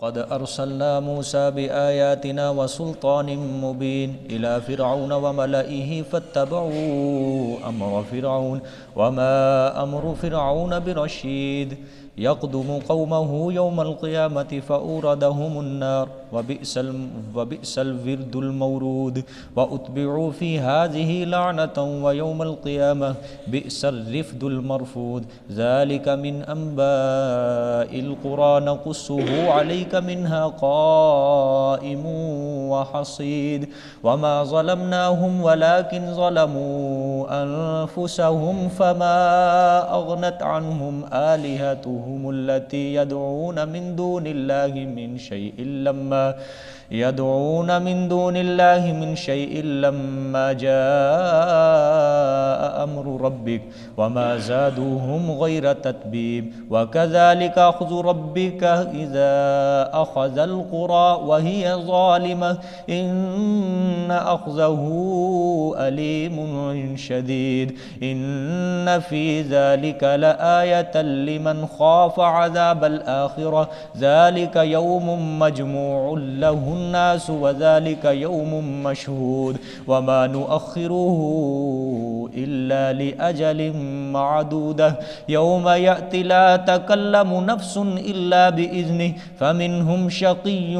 قد أرسلنا موسى بآياتنا وسلطان مبين إلى فرعون وملئه فاتبعوا أمر فرعون وما أمر فرعون برشيد يقدم قومه يوم القيامة فأوردهم النار وبئس الورد المورود وأتبعوا في هذه لعنة ويوم القيامة بئس الرفد المرفود ذلك من أنباء القرى نقصه عليك منها قائم وحصيد وما ظلمناهم ولكن ظلموا أنفسهم فما أغنت عنهم آلهتهم التي يدعون من دون الله من شيء لما جاء أمر ربك وما زادوهم غير تتبيب وكذلك أخذ ربك إذا أخذ القرى وهي ظالمة إن أخذه أليم شديد إن في ذلك لآية لمن خاف عذاب الآخرة ذلك يوم مجموع له الناس وذلك يوم مشهود وما نؤخره إلا لأجل معدودة يوم يأتي لا تكلم نفس إلا بإذنه فمنهم شقي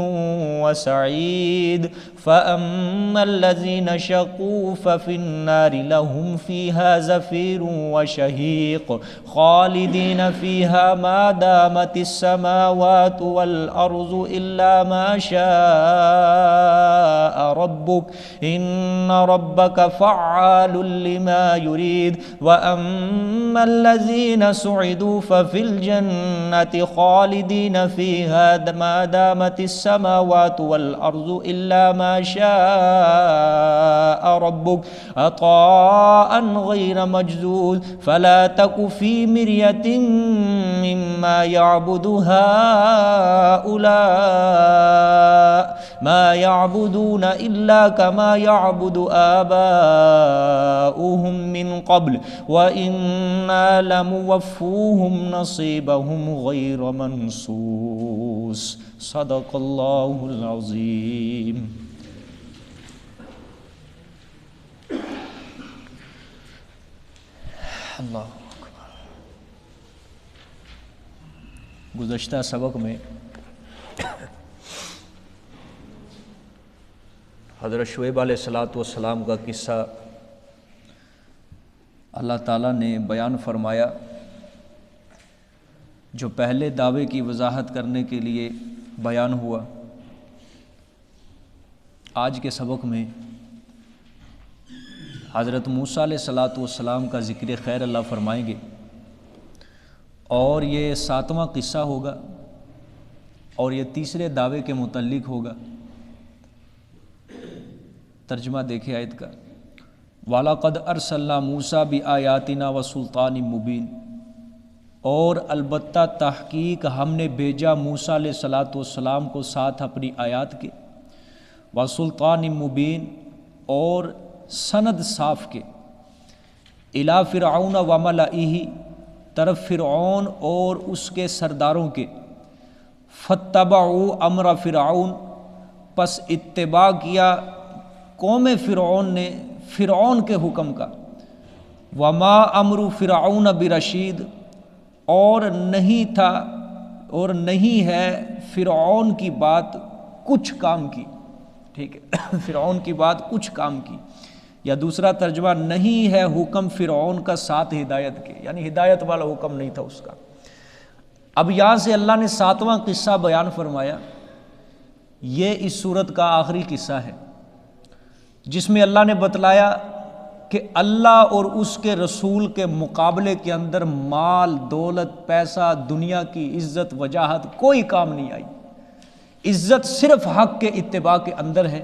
وسعيد فأما الذين شقوا ففي النار لهم فيها زفير وشهيق خالدين فيها ما دامت السماوات والأرض إلا ما شاء ربك إن ربك فعال لما يريد وأما الذين سعدوا ففي الجنة خالدين فيها ما دامت السماوات والأرض إلا ما شاء ربك عطاء غير مجذوذ فلا تك في مرية مما يعبد هؤلاء ما يعبدون إلا كما يعبد آباؤهم من قبل وإنا لموفوهم نصيبهم غير منصوص صدق الله العظيم. اللہ گزشتہ سبق میں حضرت شعیب علیہ السلام کا قصہ اللہ تعالیٰ نے بیان فرمایا جو پہلے دعوے کی وضاحت کرنے کے لیے بیان ہوا. آج کے سبق میں حضرت موسیٰ علیہ السلام کا ذکر خیر اللہ فرمائیں گے اور یہ 7واں قصہ ہوگا اور یہ تیسرے دعوے کے متعلق ہوگا. ترجمہ دیکھیں آیت کا. وَلَقَدْ أَرْسَلْنَا مُوسَىٰ بِآيَاتِنَا وَسُلْطَانٍ مُبِينٍ اور البتہ تحقیق ہم نے بھیجا موسیٰ علیہ السلام کو ساتھ اپنی آیات کے وَسُلْطَانٍ مُبِينٍ اور سند صاف کے اِلَىٰ فِرْعَوْنَ وَمَلَئِهِ طرف فرعون اور اس کے سرداروں کے فَاتَّبَعُوا أَمْرَ فِرْعَوْنَ پس اتباع کیا قوم فرعون نے فرعون کے حکم کا. وَمَا أَمْرُ فِرْعَوْنَ بِرَشِيدٍ اور نہیں تھا اور نہیں ہے فرعون کی بات کچھ کام کی. ٹھیک ہے فرعون کی بات کچھ کام کی, یا دوسرا ترجمہ نہیں ہے حکم فرعون کا ساتھ ہدایت کے, یعنی ہدایت والا حکم نہیں تھا اس کا. اب یہاں سے اللہ نے 7واں قصہ بیان فرمایا. یہ اس سورت کا آخری قصہ ہے جس میں اللہ نے بتلایا کہ اللہ اور اس کے رسول کے مقابلے کے اندر مال, دولت, پیسہ, دنیا کی عزت, وجاہت کوئی کام نہیں آئی. عزت صرف حق کے اتباع کے اندر ہے.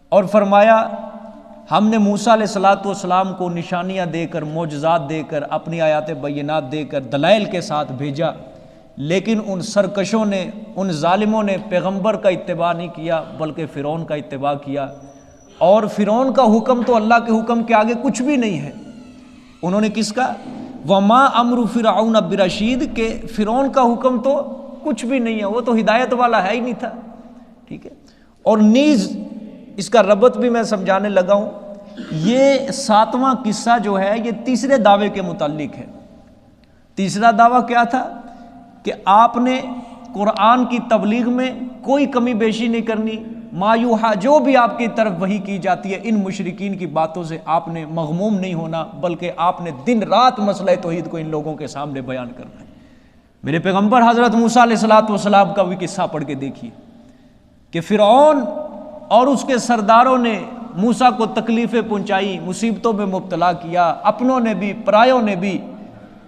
اور فرمایا ہم نے موسیٰ علیہ السلام کو نشانیاں دے کر, معجزات دے کر, اپنی آیات بینات دے کر, دلائل کے ساتھ بھیجا, لیکن ان سرکشوں نے, ان ظالموں نے پیغمبر کا اتباع نہیں کیا بلکہ فرعون کا اتباع کیا. اور فرعون کا حکم تو اللہ کے حکم کے آگے کچھ بھی نہیں ہے. انہوں نے کس کا وَمَا أَمْرُ فِرْعَوْنَ بِرَشِيدٍ کہ فرعون کا حکم تو کچھ بھی نہیں ہے، وہ تو ہدایت والا ہے ہی نہیں تھا، ٹھیک ہے۔ اور نیز اس کا ربط بھی میں سمجھانے لگا ہوں، یہ 7واں قصہ جو ہے یہ تیسرے دعوے کے متعلق ہے۔ تیسرا دعویٰ کیا تھا کہ آپ نے قرآن کی تبلیغ میں کوئی کمی بیشی نہیں کرنی، ما یوحا جو بھی آپ کی طرف وحی کی جاتی ہے ان مشرکین کی باتوں سے آپ نے مغموم نہیں ہونا، بلکہ آپ نے دن رات مسئلہ توحید کو ان لوگوں کے سامنے بیان کرنا ہے۔ میرے پیغمبر حضرت موسیٰ علیہ السلام کا بھی قصہ پڑھ کے دیکھیے کہ فرعون اور اس کے سرداروں نے موسیٰ کو تکلیفیں پہنچائی، مصیبتوں میں مبتلا کیا، اپنوں نے بھی پرایوں نے بھی،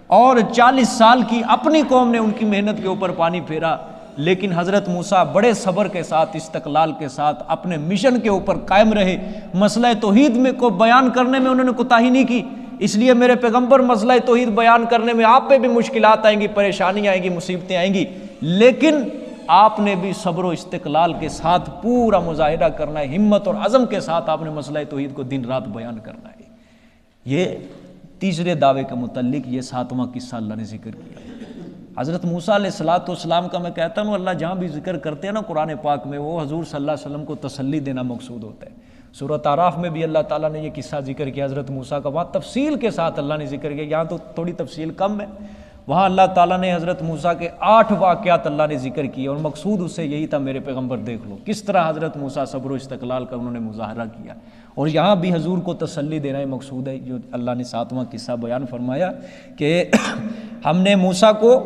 اور 40 سال کی اپنی قوم نے ان کی محنت کے اوپر پانی پھیرا، لیکن حضرت موسیٰ بڑے صبر کے ساتھ، استقلال کے ساتھ اپنے مشن کے اوپر قائم رہے، مسئلہ توحید میں کو بیان کرنے میں انہوں نے کوتاہی نہیں کی۔ اس لیے میرے پیغمبر مسئلہ توحید بیان کرنے میں آپ پہ بھی مشکلات آئیں گی، پریشانیاں آئیں گی، مصیبتیں آئیں گی، لیکن آپ نے بھی صبر و استقلال کے ساتھ پورا مظاہرہ کرنا ہے، ہمت اور عزم کے ساتھ آپ نے مسئلہ توحید کو دن رات بیان کرنا ہے۔ یہ تیسرے دعوے کے متعلق یہ 7واں قصہ اللہ نے ذکر کیا۔ حضرت موسیٰ علیہ السلام کا میں کہتا ہوں اللہ جہاں بھی ذکر کرتے ہیں نا قرآن پاک میں، وہ حضور صلی اللہ علیہ وسلم کو تسلی دینا مقصود ہوتا ہے۔ سورۃ اعراف میں بھی اللہ تعالیٰ نے یہ قصہ ذکر کیا حضرت موسیٰ کا، وہاں تفصیل کے ساتھ اللہ نے ذکر کیا، یہاں تو تھوڑی تفصیل کم ہے۔ وہاں اللہ تعالیٰ نے حضرت موسیٰ کے 8 واقعات اللہ نے ذکر کیے، اور مقصود اس سے یہی تھا میرے پیغمبر دیکھ لو کس طرح حضرت موسیٰ صبر و استقلال کا انہوں نے مظاہرہ کیا، اور یہاں بھی حضور کو تسلی دینا ہی مقصود ہے۔ جو اللہ نے 7واں قصہ بیان فرمایا کہ ہم نے موسیٰ کو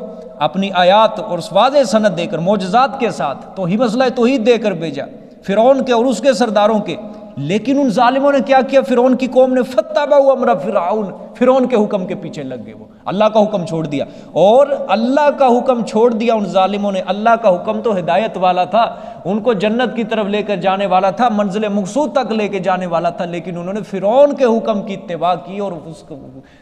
اپنی آیات اور واضح سند دے کر، معجزات کے ساتھ تو ہی مسئلہ توحید دے کر بھیجا فرعون کے اور اس کے سرداروں کے، لیکن ان ظالموں نے کیا کیا، فرعون کی قوم نے فتبعوا امر فرعون، فرعون کے حکم کے پیچھے لگ گئے، وہ اللہ کا حکم چھوڑ دیا، اور اللہ کا حکم چھوڑ دیا ان ظالموں نے۔ اللہ کا حکم تو ہدایت والا تھا، ان کو جنت کی طرف لے کر جانے والا تھا، منزل مقصود تک لے کے جانے والا تھا، لیکن انہوں نے فرعون کے حکم کی اتباع کی، اور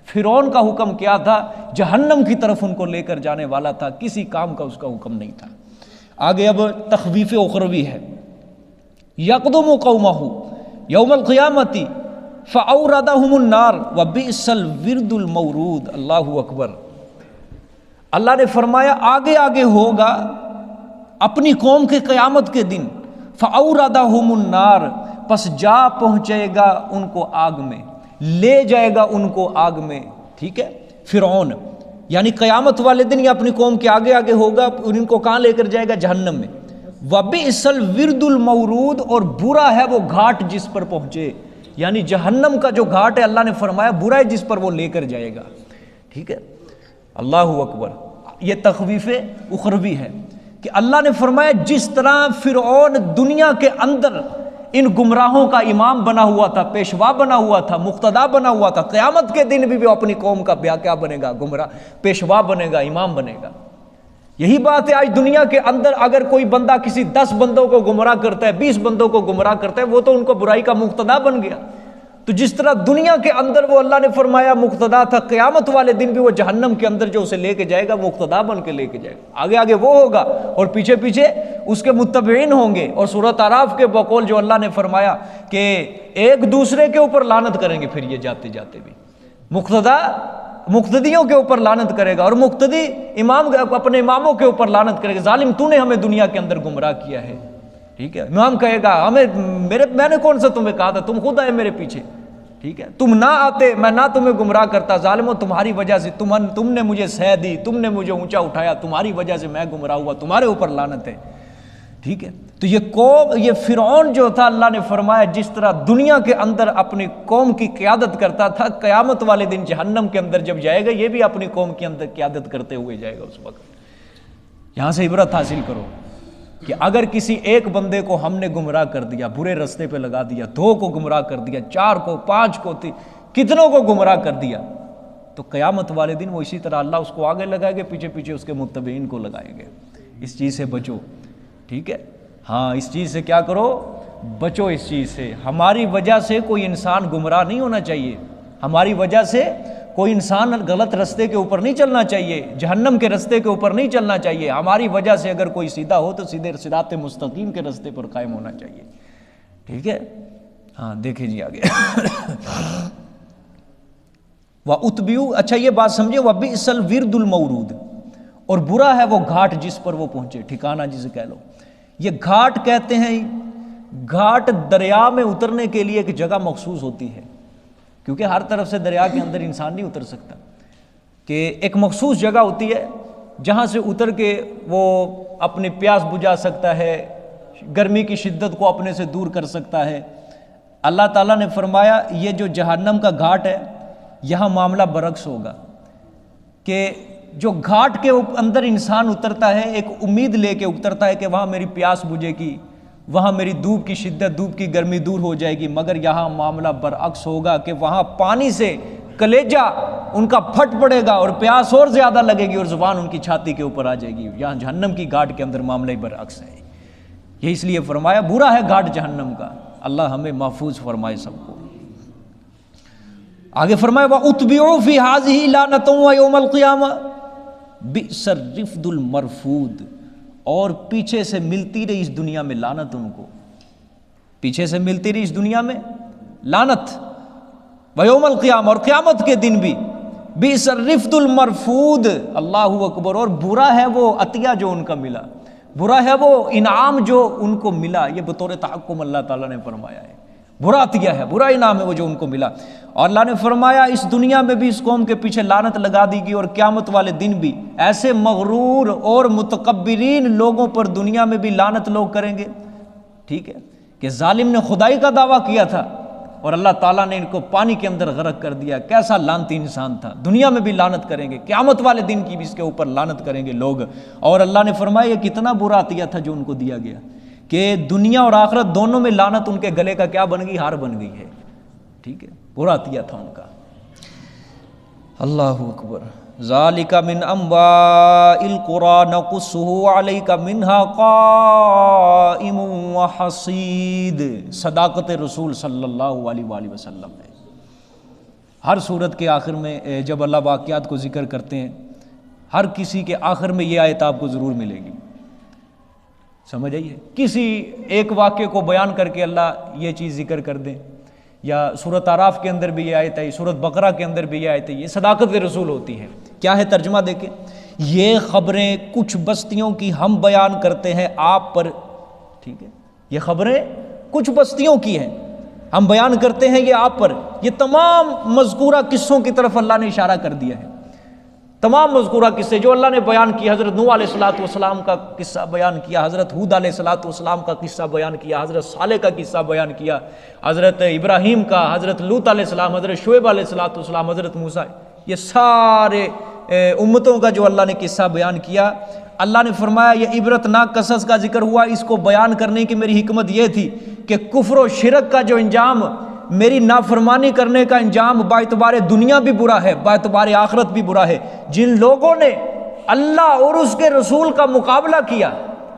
فرعون کا حکم کیا تھا، جہنم کی طرف ان کو لے کر جانے والا تھا، کسی کام کا اس کا حکم نہیں تھا۔ آگے اب تخویف اخروی ہے، یقدم قومہ یوم القیامت فاوردہم النار وبئس الورد المورود۔ اللہ اکبر۔ اللہ نے فرمایا آگے آگے ہوگا اپنی قوم کے قیامت کے دن، فاوردہم النار، پس جا پہنچے گا ان کو آگ میں، لے جائے گا ان کو آگ میں، ٹھیک ہے۔ فرعون یعنی قیامت والے دن یہ اپنی قوم کے آگے آگے ہوگا، اور ان کو کہاں لے کر جائے گا، جہنم میں۔ وبئس الورد المورود، اور برا ہے وہ گھاٹ جس پر پہنچے، یعنی جہنم کا جو گھاٹ ہے اللہ نے فرمایا برا ہے جس پر وہ لے کر جائے گا، ٹھیک ہے۔ اللہ اکبر۔ یہ تخویف اخروی ہے کہ اللہ نے فرمایا جس طرح فرعون دنیا کے اندر ان گمراہوں کا امام بنا ہوا تھا، پیشوا بنا ہوا تھا، مقتدا بنا ہوا تھا، قیامت کے دن بھی وہ اپنی قوم کا کیا بنے گا، گمراہ پیشوا بنے گا، امام بنے گا۔ یہی بات ہے آج دنیا کے اندر اگر کوئی بندہ کسی 10 بندوں کو گمراہ کرتا ہے، 20 بندوں کو گمراہ کرتا ہے، وہ تو ان کو برائی کا مقتدا بن گیا۔ تو جس طرح دنیا کے اندر وہ اللہ نے فرمایا مقتدا تھا، قیامت والے دن بھی وہ جہنم کے اندر جو اسے لے کے جائے گا مقتدا بن کے لے کے جائے گا، آگے آگے وہ ہوگا اور پیچھے پیچھے اس کے متبعین ہوں گے۔ اور سورۃ اعراف کے بقول جو اللہ نے فرمایا کہ ایک دوسرے کے اوپر لعنت کریں گے، پھر یہ جاتے جاتے بھی مقتدا مقتدیوں کے اوپر لعنت کرے گا، اور مقتدی امام اپنے اماموں کے اوپر لعنت کرے گا، ظالم تو نے ہمیں دنیا کے اندر گمراہ کیا ہے، ٹھیک ہے۔ امام کہے گا میں نے کون سا تمہیں کہا تھا، تم خود آئے میرے پیچھے، ٹھیک ہے، تم نہ آتے میں نہ تمہیں گمراہ کرتا، ظالموں تمہاری وجہ سے تم نے مجھے سہ دی، تم نے مجھے اونچا اٹھایا، تمہاری وجہ سے میں گمراہ ہوا، تمہارے اوپر لعنت ہے، ٹھیک ہے۔ تو یہ قوم، یہ فرعون جو تھا، اللہ نے فرمایا جس طرح دنیا کے اندر اپنی قوم کی قیادت کرتا تھا، قیامت والے دن جہنم کے اندر جب جائے گا یہ بھی اپنی قوم کے اندر قیادت کرتے ہوئے جائے گا اس وقت۔ یہاں سے عبرت حاصل کرو کہ اگر کسی ایک بندے کو ہم نے گمراہ کر دیا، برے رستے پہ لگا دیا، 2 کو گمراہ کر دیا، 4 کو، 5 کو، کتنوں کو گمراہ کر دیا، تو قیامت والے دن وہ اسی طرح اللہ اس کو آگے لگائے گے، پیچھے پیچھے اس کے متبعین کو لگائیں گے۔ اس چیز سے بچو، ٹھیک ہے، ہاں اس چیز سے کیا کرو، بچو اس چیز سے۔ ہماری وجہ سے کوئی انسان گمراہ نہیں ہونا چاہیے، ہماری وجہ سے کوئی انسان غلط رستے کے اوپر نہیں چلنا چاہیے، جہنم کے رستے کے اوپر نہیں چلنا چاہیے۔ ہماری وجہ سے اگر کوئی سیدھا ہو تو سیدھے صراط مستقیم کے رستے پر قائم ہونا چاہیے، ٹھیک ہے۔ ہاں دیکھیں جی آگے وَأُتْبِعُوا، اچھا یہ بات سمجھے، وَبِئْسَ الْوِرْدُ الْمَوْرُودُ، اور برا ہے وہ گھاٹ جس پر وہ پہنچے، ٹھکانہ جسے کہہ لو۔ یہ گھاٹ کہتے ہیں، گھاٹ دریا میں اترنے کے لیے ایک جگہ مخصوص ہوتی ہے، کیونکہ ہر طرف سے دریا کے اندر انسان نہیں اتر سکتا، کہ ایک مخصوص جگہ ہوتی ہے جہاں سے اتر کے وہ اپنی پیاس بجھا سکتا ہے، گرمی کی شدت کو اپنے سے دور کر سکتا ہے۔ اللہ تعالیٰ نے فرمایا یہ جو جہنم کا گھاٹ ہے یہاں معاملہ برعکس ہوگا، کہ جو گھاٹ کے اندر انسان اترتا ہے ایک امید لے کے اترتا ہے کہ وہاں میری پیاس بجھے گی، وہاں میری دھوپ کی شدت، دھوپ کی گرمی دور ہو جائے گی، مگر یہاں معاملہ برعکس ہوگا کہ وہاں پانی سے کلیجہ ان کا پھٹ پڑے گا اور پیاس اور زیادہ لگے گی اور زبان ان کی چھاتی کے اوپر آ جائے گی۔ یہاں جہنم کی گھاٹ کے اندر معاملہ ہی برعکس ہے۔ یہ اس لیے فرمایا برا ہے گھاٹ جہنم کا، اللہ ہمیں محفوظ فرمائے سب کو۔ آگے فرمایا وَأُتْبِعُوا فِي هَذِهِ لَعْنَةً وَيَوْمَ الْقِيَامَةِ بِئْسَ الرِّفْدُ الْمَرْفُودُ، اور پیچھے سے ملتی رہی اس دنیا میں لعنت، ان کو پیچھے سے ملتی رہی اس دنیا میں لعنت، وَيَوْمَ الْقِيَامَةِ، اور قیامت کے دن بھی، بِئْسَ الرِّفْدُ الْمَرْفُودُ، اللہ اکبر، اور برا ہے وہ عطیہ جو ان کا ملا، برا ہے وہ انعام جو ان کو ملا۔ یہ بطور تحکم اللہ تعالیٰ نے فرمایا ہے، برا عطیہ ہے، برا انعام ہے وہ جو ان کو ملا۔ اور اللہ نے فرمایا اس دنیا میں بھی اس قوم کے پیچھے لعنت لگا دی گئی، اور قیامت والے دن بھی ایسے مغرور اور متکبرین لوگوں پر دنیا میں بھی لعنت لوگ کریں گے، ٹھیک ہے، کہ ظالم نے خدائی کا دعویٰ کیا تھا اور اللہ تعالیٰ نے ان کو پانی کے اندر غرق کر دیا، کیسا لعنتی انسان تھا، دنیا میں بھی لعنت کریں گے، قیامت والے دن کی بھی اس کے اوپر لعنت کریں گے لوگ۔ اور اللہ نے فرمایا یہ کتنا برا عطیہ تھا جو ان کو دیا گیا، کہ دنیا اور آخرت دونوں میں لعنت ان کے گلے کا کیا بن گئی، ہار بن گئی ہے، ٹھیک ہے، برا عطیہ تھا ان کا۔ اللہ اکبر۔ ذالک من انباء القرى نقصه عليك منها قائم وحصید، صداقت رسول صلی اللہ علیہ وآلہ وسلم ہے۔ ہر صورت کے آخر میں جب اللہ واقعات کو ذکر کرتے ہیں، ہر کسی کے آخر میں یہ آیت آپ کو ضرور ملے گی، سمجھ آئیے، کسی ایک واقعے کو بیان کر کے اللہ یہ چیز ذکر کر دیں، یا سورۃ اعراف کے اندر بھی یہ آیت ہے، سورۃ بقرہ کے اندر بھی یہ آیت ہے، یہ صداقت رسول ہوتی ہے۔ کیا ہے ترجمہ دیکھیں، یہ خبریں کچھ بستیوں کی ہم بیان کرتے ہیں آپ پر، ٹھیک ہے، یہ خبریں کچھ بستیوں کی ہیں ہم بیان کرتے ہیں یہ آپ پر۔ یہ تمام مذکورہ قصوں کی طرف اللہ نے اشارہ کر دیا ہے، تمام مذکورہ قصے جو اللہ نے بیان کی، حضرت نوح علیہ السلام کا قصہ بیان کیا، حضرت ہود علیہ السلام کا قصہ بیان کیا، حضرت صالح کا قصہ بیان کیا، حضرت ابراہیم کا، حضرت لوط علیہ السلام، حضرت شعیب علیہ السلام، حضرت موسیٰ، یہ سارے امتوں کا جو اللہ نے قصہ بیان کیا۔ اللہ نے فرمایا یہ عبرتناک قصص کا ذکر ہوا، اس کو بیان کرنے کی میری حکمت یہ تھی کہ کفر و شرک کا جو انجام، میری نافرمانی کرنے کا انجام باعتبار دنیا بھی برا ہے، باعتبار آخرت بھی برا ہے۔ جن لوگوں نے اللہ اور اس کے رسول کا مقابلہ کیا،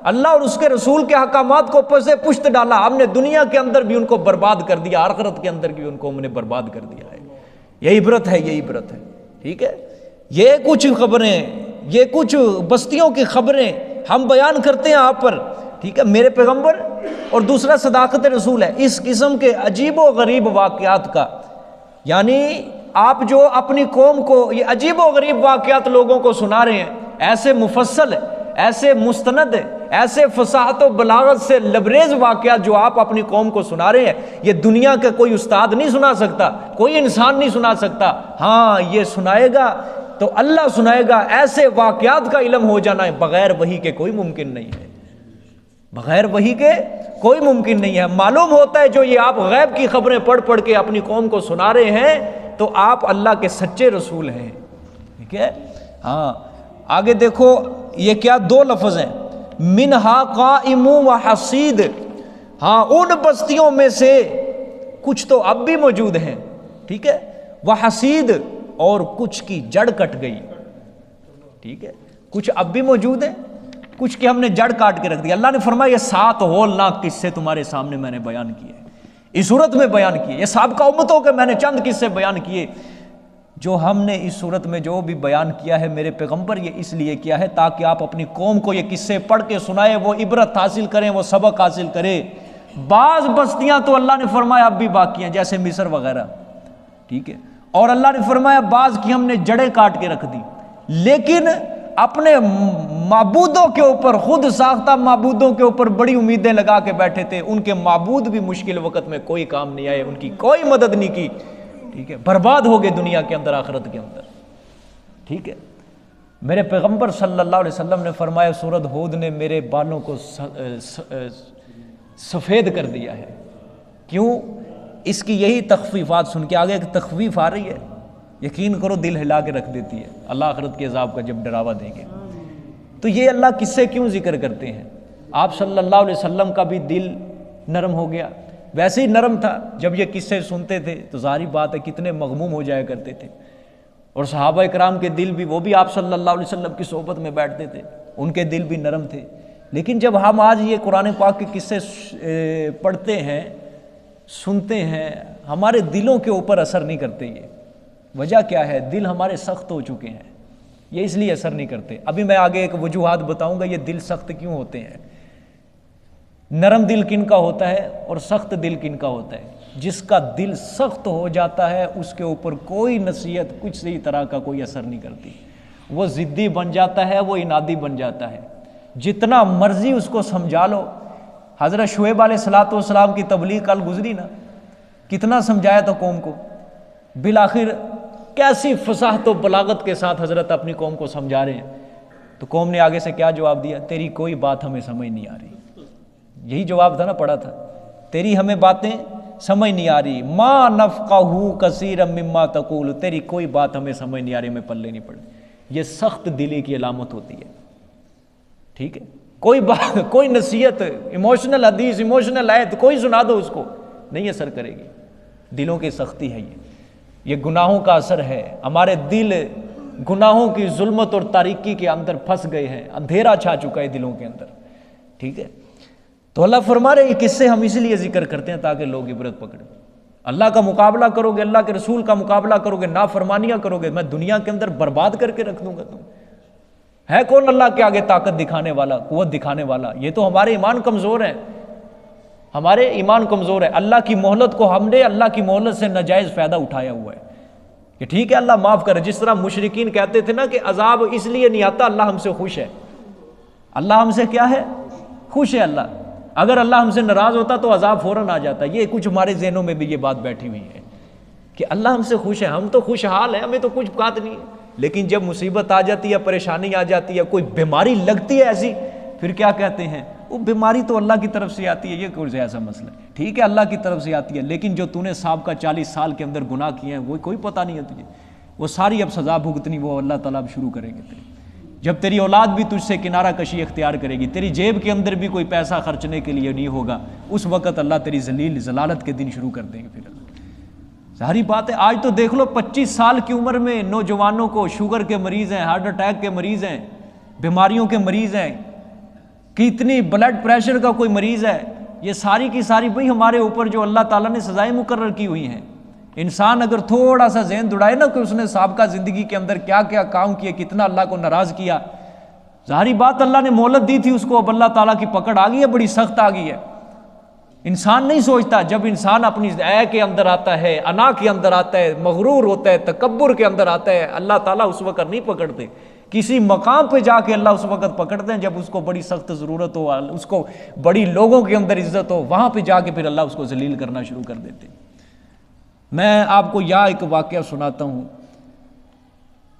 اللہ اور اس کے رسول کے احکامات کو پسے پشت ڈالا، ہم نے دنیا کے اندر بھی ان کو برباد کر دیا، آخرت کے اندر بھی ان کو ہم نے برباد کر دیا ہے۔ یہ عبرت ہے، یہ عبرت ہے، ٹھیک ہے۔ یہ کچھ خبریں، یہ کچھ بستیوں کی خبریں ہم بیان کرتے ہیں آپ پر، ٹھیک ہے، میرے پیغمبر، اور دوسرا صداقت رسول ہے۔ اس قسم کے عجیب و غریب واقعات کا، یعنی آپ جو اپنی قوم کو یہ عجیب و غریب واقعات لوگوں کو سنا رہے ہیں، ایسے مفصل، ایسے مستند، ایسے فصاحت و بلاغت سے لبریز واقعات جو آپ اپنی قوم کو سنا رہے ہیں، یہ دنیا کا کوئی استاد نہیں سنا سکتا، کوئی انسان نہیں سنا سکتا۔ ہاں یہ سنائے گا تو اللہ سنائے گا، ایسے واقعات کا علم ہو جانا ہے بغیر وحی کے کوئی ممکن نہیں ہے، بغیر وحی کے کوئی ممکن نہیں ہے۔ معلوم ہوتا ہے جو یہ آپ غیب کی خبریں پڑھ پڑھ کے اپنی قوم کو سنا رہے ہیں تو آپ اللہ کے سچے رسول ہیں، ٹھیک ہے۔ ہاں آگے دیکھو یہ کیا دو لفظ ہیں، منہا قائم و حصید، ہاں ان بستیوں میں سے کچھ تو اب بھی موجود ہیں، ٹھیک ہے، وہ حصید، اور کچھ کی جڑ کٹ گئی، ٹھیک ہے، کچھ اب بھی موجود ہیں، کچھ کی ہم نے جڑ کاٹ کے رکھ دی۔ اللہ نے فرمایا یہ 7 ہولناک قصے تمہارے سامنے میں نے بیان کیے، اس صورت میں بیان کیے، یہ سابقہ امتوں کے میں نے چند قصے بیان کیے۔ جو ہم نے اس صورت میں جو بھی بیان کیا ہے میرے پیغمبر، یہ اس لیے کیا ہے تاکہ آپ اپنی قوم کو یہ قصے پڑھ کے سنائیں، وہ عبرت حاصل کریں، وہ سبق حاصل کریں۔ بعض بستیاں تو اللہ نے فرمایا اب بھی باقی ہیں، جیسے مصر وغیرہ، ٹھیک ہے، اور اللہ نے فرمایا بعض کی ہم نے جڑیں کاٹ کے رکھ دی، لیکن اپنے معبودوں کے اوپر، خود ساختہ معبودوں کے اوپر بڑی امیدیں لگا کے بیٹھے تھے، ان کے معبود بھی مشکل وقت میں کوئی کام نہیں آئے، ان کی کوئی مدد نہیں کی، ٹھیک ہے، برباد ہو گئے دنیا کے اندر آخرت کے اندر، ٹھیک ہے۔ میرے پیغمبر صلی اللہ علیہ وسلم نے فرمایا سورۃ ہود نے میرے بالوں کو سفید کر دیا ہے، کیوں؟ اس کی یہی تخفیفات سن کے، آگے ایک تخفیف آ رہی ہے، یقین کرو دل ہلا کے رکھ دیتی ہے، اللہ آخرت کے عذاب کا جب ڈراوا دیں گے۔ تو یہ اللہ کس سے کیوں ذکر کرتے ہیں؟ آپ صلی اللہ علیہ وسلم کا بھی دل نرم ہو گیا، ویسے ہی نرم تھا، جب یہ قصے سنتے تھے تو ظاہری بات ہے کتنے مغموم ہو جایا کرتے تھے، اور صحابہ کرام کے دل بھی، وہ بھی آپ صلی اللہ علیہ وسلم کی صحبت میں بیٹھتے تھے، ان کے دل بھی نرم تھے۔ لیکن جب ہم آج یہ قرآن پاک کے قصے پڑھتے ہیں، سنتے ہیں، ہمارے دلوں کے اوپر اثر نہیں کرتے۔ یہ وجہ کیا ہے؟ دل ہمارے سخت ہو چکے ہیں، یہ اس لیے اثر نہیں کرتے۔ ابھی میں آگے ایک وجوہات بتاؤں گا یہ دل سخت کیوں ہوتے ہیں، نرم دل کن کا ہوتا ہے اور سخت دل کن کا ہوتا ہے۔ جس کا دل سخت ہو جاتا ہے اس کے اوپر کوئی نصیحت کچھ سی طرح کا کوئی اثر نہیں کرتی، وہ ضدی بن جاتا ہے، وہ انادی بن جاتا ہے، جتنا مرضی اس کو سمجھا لو۔ حضرت شعیب علیہ السلام کی تبلیغ کل گزری نا، کتنا سمجھایا تھا قوم کو، بالآخر کیسی فصاحت و بلاغت کے ساتھ حضرت اپنی قوم کو سمجھا رہے ہیں، تو قوم نے آگے سے کیا جواب دیا؟ تیری کوئی بات ہمیں سمجھ نہیں آ رہی۔ یہی جواب تھا نا، پڑھا تھا، تیری ہمیں باتیں سمجھ نہیں آ رہی، ما نفقہ کثیرا مما تقول، تیری کوئی بات ہمیں سمجھ نہیں آ رہی، ہمیں پلے نہیں پڑ رہی۔ یہ سخت دلی کی علامت ہوتی ہے، ٹھیک ہے۔ کوئی بات، کوئی نصیحت، ایموشنل حدیث، ایموشنل آیت کوئی سنا دو اس کو، نہیں اثر کرے گی، دلوں کی سختی ہے یہ گناہوں کا اثر ہے۔ ہمارے دل گناہوں کی ظلمت اور تاریکی کے اندر پھنس گئے ہیں، اندھیرا چھا چکا ہے دلوں کے اندر، ٹھیک ہے۔ تو اللہ فرما رہے یہ قصے ہم اس لیے ذکر کرتے ہیں تاکہ لوگ عبرت پکڑیں۔ اللہ کا مقابلہ کرو گے، اللہ کے رسول کا مقابلہ کرو گے، نافرمانیاں کرو گے، میں دنیا کے اندر برباد کر کے رکھ دوں گا تم۔ ہے کون اللہ کے آگے طاقت دکھانے والا، قوت دکھانے والا؟ یہ تو ہمارے ایمان کمزور ہیں، ہمارے ایمان کمزور ہے۔ اللہ کی مہلت کو ہم نے اللہ کی مہلت سے ناجائز فائدہ اٹھایا ہوا ہے کہ ٹھیک ہے اللہ معاف کرے۔ جس طرح مشرکین کہتے تھے نا کہ عذاب اس لیے نہیں آتا، اللہ ہم سے خوش ہے۔ اللہ ہم سے کیا ہے؟ خوش ہے اللہ۔ اگر اللہ ہم سے ناراض ہوتا تو عذاب فوراً آ جاتا۔ یہ کچھ ہمارے ذہنوں میں بھی یہ بات بیٹھی ہوئی ہے کہ اللہ ہم سے خوش ہے، ہم تو خوشحال ہیں، ہمیں تو کچھ بات نہیں ہے۔ لیکن جب مصیبت آ جاتی ہے، پریشانی آ جاتی ہے، کوئی بیماری لگتی ہے ایسی، پھر کیا کہتے ہیں؟ وہ بیماری تو اللہ کی طرف سے آتی ہے، یہ کوئی ایسا مسئلہ ہے، ٹھیک ہے اللہ کی طرف سے آتی ہے، لیکن جو تو نے سابقہ 40 سال کے اندر گناہ کیے ہیں وہ کوئی پتہ نہیں ہے تجھے، وہ ساری اب سزا بھگتنی وہ اللہ تعالیٰ اب شروع کریں گے تیرے۔ جب تیری اولاد بھی تجھ سے کنارہ کشی اختیار کرے گی، تیری جیب کے اندر بھی کوئی پیسہ خرچنے کے لیے نہیں ہوگا، اس وقت اللہ تیری ذلیل ضلالت کے دن شروع کر دیں گے۔ پھر اللہ ظاہری بات ہے، آج تو دیکھ لو 25 سال کی عمر میں نوجوانوں کو شوگر کے مریض ہیں، ہارٹ اٹیک کے مریض ہیں، بیماریوں کے مریض ہیں، کتنی بلڈ پریشر کا کوئی مریض ہے، یہ ساری کی ساری بھئی ہمارے اوپر جو اللہ تعالیٰ نے سزائیں مقرر کی ہوئی ہیں۔ انسان اگر تھوڑا سا ذہن دوڑائے نا کہ اس نے سابقہ زندگی کے اندر کیا کیا کام کیے، کتنا اللہ کو ناراض کیا، ظاہری بات اللہ نے مہلت دی تھی اس کو، اب اللہ تعالیٰ کی پکڑ آ گئی ہے، بڑی سخت آ گئی ہے۔ انسان نہیں سوچتا، جب انسان اپنی عے کے اندر آتا ہے، انا کے اندر آتا ہے، مغرور ہوتا ہے، تکبر کے اندر آتا ہے، اللہ تعالیٰ اس وقت نہیں پکڑتے، کسی مقام پہ جا کے اللہ اس وقت پکڑتے ہیں جب اس کو بڑی سخت ضرورت ہو، اس کو بڑی لوگوں کے اندر عزت ہو، وہاں پہ جا کے پھر اللہ اس کو ذلیل کرنا شروع کر دیتے۔ میں آپ کو ایک واقعہ سناتا ہوں۔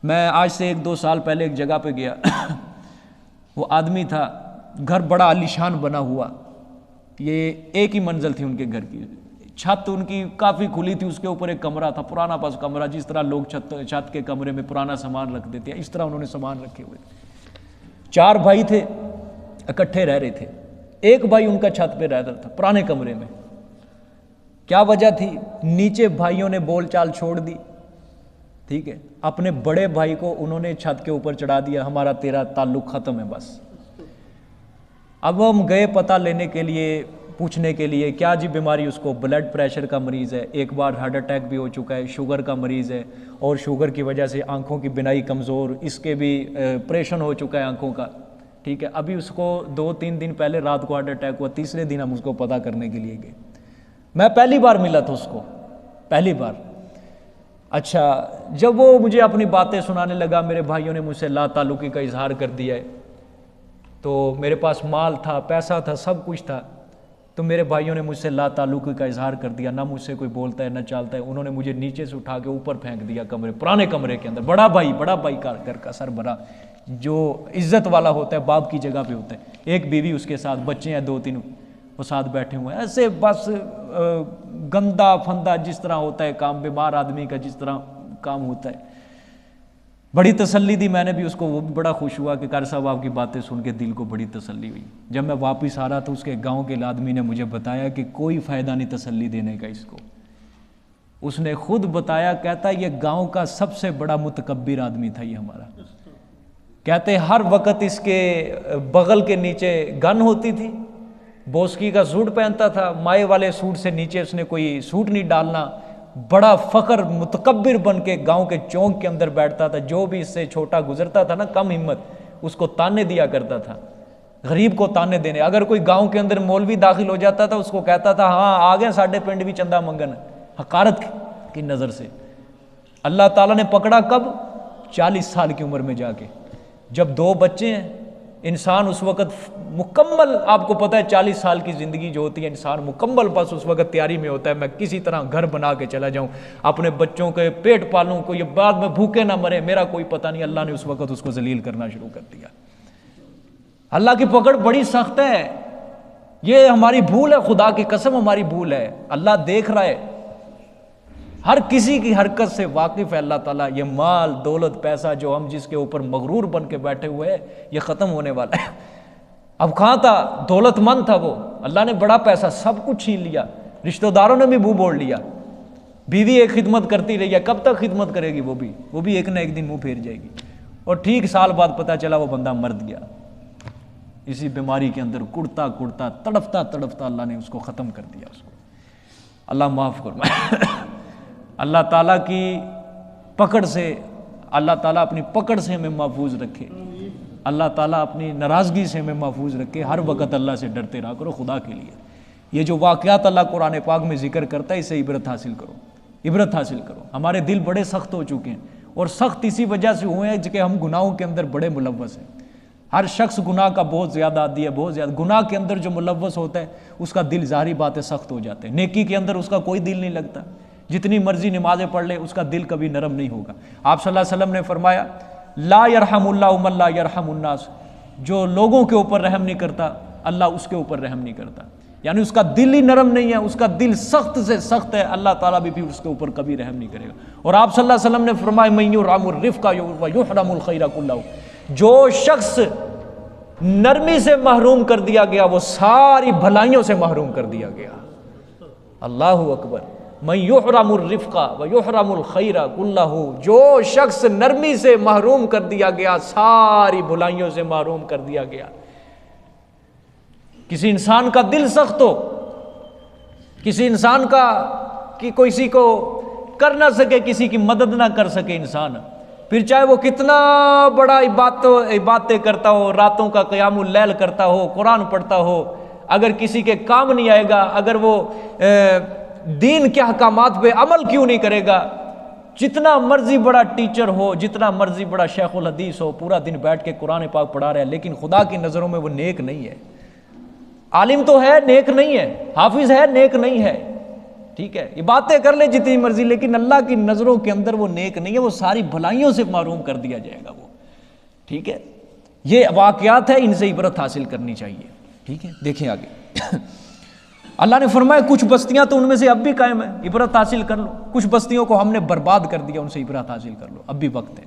میں آج سے 1-2 سال پہلے ایک جگہ پہ گیا، وہ آدمی تھا، گھر بڑا عالیشان بنا ہوا، یہ ایک ہی منزل تھی ان کے گھر کی، چھت ان کی کافی کھلی تھی، اس کے اوپر ایک کمرہ تھا، پرانا بس کمرہ، جس طرح لوگ چھت کے کمرے میں پرانا سامان رکھ دیتے ہیں، اس طرح انہوں نے سامان رکھے ہوئے۔ 4 بھائی تھے، اکٹھے رہ رہے تھے، ایک بھائی ان کا چھت پہ رہتا تھا پرانے کمرے میں۔ کیا وجہ تھی؟ نیچے بھائیوں نے بول چال چھوڑ دی، ٹھیک ہے، اپنے بڑے بھائی کو انہوں نے چھت کے اوپر چڑھا دیا، ہمارا تیرا تعلق ختم ہے بس۔ اب ہم گئے پتہ لینے کے لیے، پوچھنے کے لیے کیا جی بیماری اس کو، بلڈ پریشر کا مریض ہے، ایک بار ہارٹ اٹیک بھی ہو چکا ہے، شوگر کا مریض ہے، اور شوگر کی وجہ سے آنکھوں کی بینائی کمزور، اس کے بھی آپریشن ہو چکا ہے آنکھوں کا، ٹھیک ہے۔ ابھی اس کو 2-3 دن پہلے رات کو ہارٹ اٹیک ہوا، تیسرے دن ہم اس کو پتہ کرنے کے لیے گئے۔ میں پہلی بار ملا تھا اس کو، پہلی بار۔ اچھا جب وہ مجھے اپنی باتیں سنانے لگا، میرے بھائیوں نے مجھ سے لا تعلقی کا اظہار کر دیا ہے، تو میرے پاس مال تھا، پیسہ تھا، سب کچھ تھا، تو میرے بھائیوں نے مجھ سے لا تعلقی کا اظہار کر دیا، نہ مجھ سے کوئی بولتا ہے نہ چالتا ہے، انہوں نے مجھے نیچے سے اٹھا کے اوپر پھینک دیا کمرے، پرانے کمرے کے اندر، بڑا بھائی کا گھر کا سربراہ جو عزت والا ہوتا ہے، باپ کی جگہ پہ ہوتا ہے، ایک بیوی اس کے ساتھ، بچے ہیں 2-3 وہ ساتھ بیٹھے ہوئے ہیں، ایسے بس گندا پھندا جس طرح ہوتا ہے کام، بیمار آدمی کا جس طرح کام ہوتا ہے۔ بڑی تسلی دی میں نے بھی اس کو، وہ بھی بڑا خوش ہوا کہ قاری صاحب آپ کی باتیں سن کے دل کو بڑی تسلی ہوئی۔ جب میں واپس آ رہا تو اس کے گاؤں کے آدمی نے مجھے بتایا کہ کوئی فائدہ نہیں تسلی دینے کا اس کو، اس نے خود بتایا، کہتا یہ گاؤں کا سب سے بڑا متکبر آدمی تھا یہ ہمارا، کہتے ہر وقت اس کے بغل کے نیچے گن ہوتی تھی، بوسکی کا سوٹ پہنتا تھا، مائے والے سوٹ سے نیچے اس نے کوئی سوٹ نہیں ڈالنا، بڑا فخر متکبر بن کے گاؤں کے چونک کے اندر بیٹھتا تھا، جو بھی اس سے چھوٹا گزرتا تھا نا کم ہمت اس کو تانے دیا کرتا تھا، غریب کو تانے دینے۔ اگر کوئی گاؤں کے اندر مولوی داخل ہو جاتا تھا اس کو کہتا تھا ہاں آ گئے ساڈے پنڈ بھی چندہ منگن، حقارت کی نظر سے۔ اللہ تعالیٰ نے پکڑا کب؟ 40 سال کی عمر میں جا کے، جب 2 بچے ہیں، انسان اس وقت مکمل، آپ کو پتہ ہے 40 سال کی زندگی جو ہوتی ہے انسان مکمل بس اس وقت تیاری میں ہوتا ہے، میں کسی طرح گھر بنا کے چلا جاؤں، اپنے بچوں کے پیٹ پالوں کو، یہ بعد میں بھوکے نہ مرے، میرا کوئی پتہ نہیں۔ اللہ نے اس وقت اس کو ذلیل کرنا شروع کر دیا۔ اللہ کی پکڑ بڑی سخت ہے، یہ ہماری بھول ہے، خدا کی قسم ہماری بھول ہے، اللہ دیکھ رہا ہے، ہر کسی کی حرکت سے واقف ہے اللہ تعالیٰ۔ یہ مال دولت پیسہ جو ہم جس کے اوپر مغرور بن کے بیٹھے ہوئے ہیں یہ ختم ہونے والا ہے۔ اب کہاں تھا؟ دولت مند تھا وہ، اللہ نے بڑا پیسہ سب کچھ چھین لیا، رشتہ داروں نے بھی منہ موڑ لیا، بیوی ایک خدمت کرتی رہی ہے، کب تک خدمت کرے گی، وہ بھی ایک نہ ایک دن منہ پھیر جائے گی، اور ٹھیک سال بعد پتہ چلا وہ بندہ مر گیا، اسی بیماری کے اندر کڑتا کڑتا تڑپتا تڑپتا اللہ نے اس کو ختم کر دیا۔ اس کو اللہ معاف فرمائے۔ اللہ تعالیٰ کی پکڑ سے، اللہ تعالیٰ اپنی پکڑ سے ہمیں محفوظ رکھے، اللہ تعالیٰ اپنی ناراضگی سے ہمیں محفوظ رکھے، ہر وقت اللہ سے ڈرتے رہا کرو خدا کے لیے۔ یہ جو واقعات اللہ قرآن پاک میں ذکر کرتا ہے اس سے عبرت حاصل کرو، عبرت حاصل کرو۔ ہمارے دل بڑے سخت ہو چکے ہیں، اور سخت اسی وجہ سے ہوئے ہیں کہ ہم گناہوں کے اندر بڑے ملوث ہیں۔ ہر شخص گناہ کا بہت زیادہ عادی ہے، بہت زیادہ گناہ کے اندر جو ملوث ہوتا ہے اس کا دل ظاہری باتیں سخت ہو جاتے ہیں، نیکی کے اندر اس کا کوئی دل نہیں لگتا، جتنی مرضی نمازیں پڑھ لے اس کا دل کبھی نرم نہیں ہوگا۔ آپ صلی اللہ علیہ وسلم نے فرمایا لا یرحم اللہ من لا یرحم الناس، جو لوگوں کے اوپر رحم نہیں کرتا اللہ اس کے اوپر رحم نہیں کرتا، یعنی اس کا دل ہی نرم نہیں ہے، اس کا دل سخت سے سخت ہے، اللہ تعالیٰ بھی اس کے اوپر کبھی رحم نہیں کرے گا۔ اور آپ صلی اللہ علیہ وسلم نے فرمایا من یرحم الرفق ویحرم الخیر کلہ، جو شخص نرمی سے محروم کر دیا گیا وہ ساری بھلائیوں سے محروم کر دیا گیا۔ اللہ اکبر۔ من یحرم الرفق ویحرم الخیر کلہ، جو شخص نرمی سے محروم کر دیا گیا ساری بھلائیوں سے محروم کر دیا گیا۔ کسی انسان کا دل سخت ہو، کسی انسان کا کہ کسی کو کر نہ سکے، کسی کی مدد نہ کر سکے انسان، پھر چاہے وہ کتنا بڑا عبادتیں کرتا ہو، راتوں کا قیام اللیل کرتا ہو، قرآن پڑھتا ہو، اگر کسی کے کام نہیں آئے گا، اگر وہ دین کے احکامات پہ عمل کیوں نہیں کرے گا، جتنا مرضی بڑا ٹیچر ہو، جتنا مرضی بڑا شیخ الحدیث ہو، پورا دن بیٹھ کے قرآن پاک پڑھا رہا ہے لیکن خدا کی نظروں میں وہ نیک نہیں ہے۔ عالم تو ہے نیک نہیں ہے، حافظ ہے نیک نہیں ہے، ٹھیک ہے، یہ باتیں کر لے جتنی مرضی، لیکن اللہ کی نظروں کے اندر وہ نیک نہیں ہے، وہ ساری بھلائیوں سے محروم کر دیا جائے گا وہ، ٹھیک ہے۔ یہ واقعات ہے، ان سے عبرت حاصل کرنی چاہیے، ٹھیک ہے۔ دیکھیں آگے اللہ نے فرمایا کچھ بستیاں تو ان میں سے اب بھی قائم ہیں، عبرت حاصل کر لو، کچھ بستیوں کو ہم نے برباد کر دیا، ان سے عبرت حاصل کر لو، اب بھی وقت ہے۔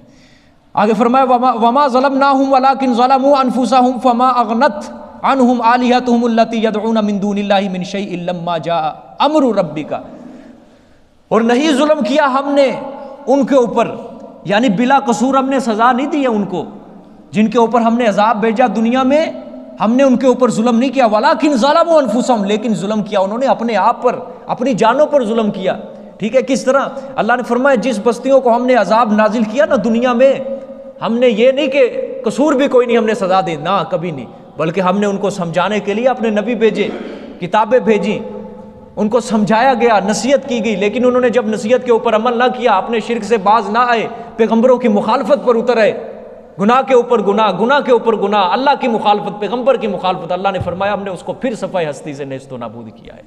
آگے فرمایا وما ظلمناہم ولکن ظلموا انفسہم فما اغنت عنہم آلہتہم التی یدعون من دون اللہ من شیء لما جاء امر ربک، اور نہیں ظلم کیا ہم نے ان کے اوپر، یعنی بلا قصور ہم نے سزا نہیں دی ہے ان کو، جن کے اوپر ہم نے عذاب بھیجا دنیا میں، ہم نے ان کے اوپر ظلم نہیں کیا، ولیکن ظلموا انفسہم، لیکن ظلم کیا انہوں نے اپنے آپ پر، اپنی جانوں پر ظلم کیا، ٹھیک ہے۔ کس طرح؟ اللہ نے فرمایا جس بستیوں کو ہم نے عذاب نازل کیا نا دنیا میں، ہم نے یہ نہیں کہ قصور بھی کوئی نہیں ہم نے سزا دی، نہ کبھی نہیں، بلکہ ہم نے ان کو سمجھانے کے لیے اپنے نبی بھیجے، کتابیں بھیجی، ان کو سمجھایا گیا، نصیحت کی گئی، لیکن انہوں نے جب نصیحت کے اوپر عمل نہ کیا، اپنے شرک سے باز نہ آئے، پیغمبروں کی مخالفت پر اتر آئے، گناہ کے اوپر گناہ، گناہ کے اوپر گناہ، اللہ کی مخالفت، پیغمبر کی مخالفت، اللہ نے فرمایا ہم نے اس کو پھر صفحہ ہستی سے نیست و نابود کیا ہے۔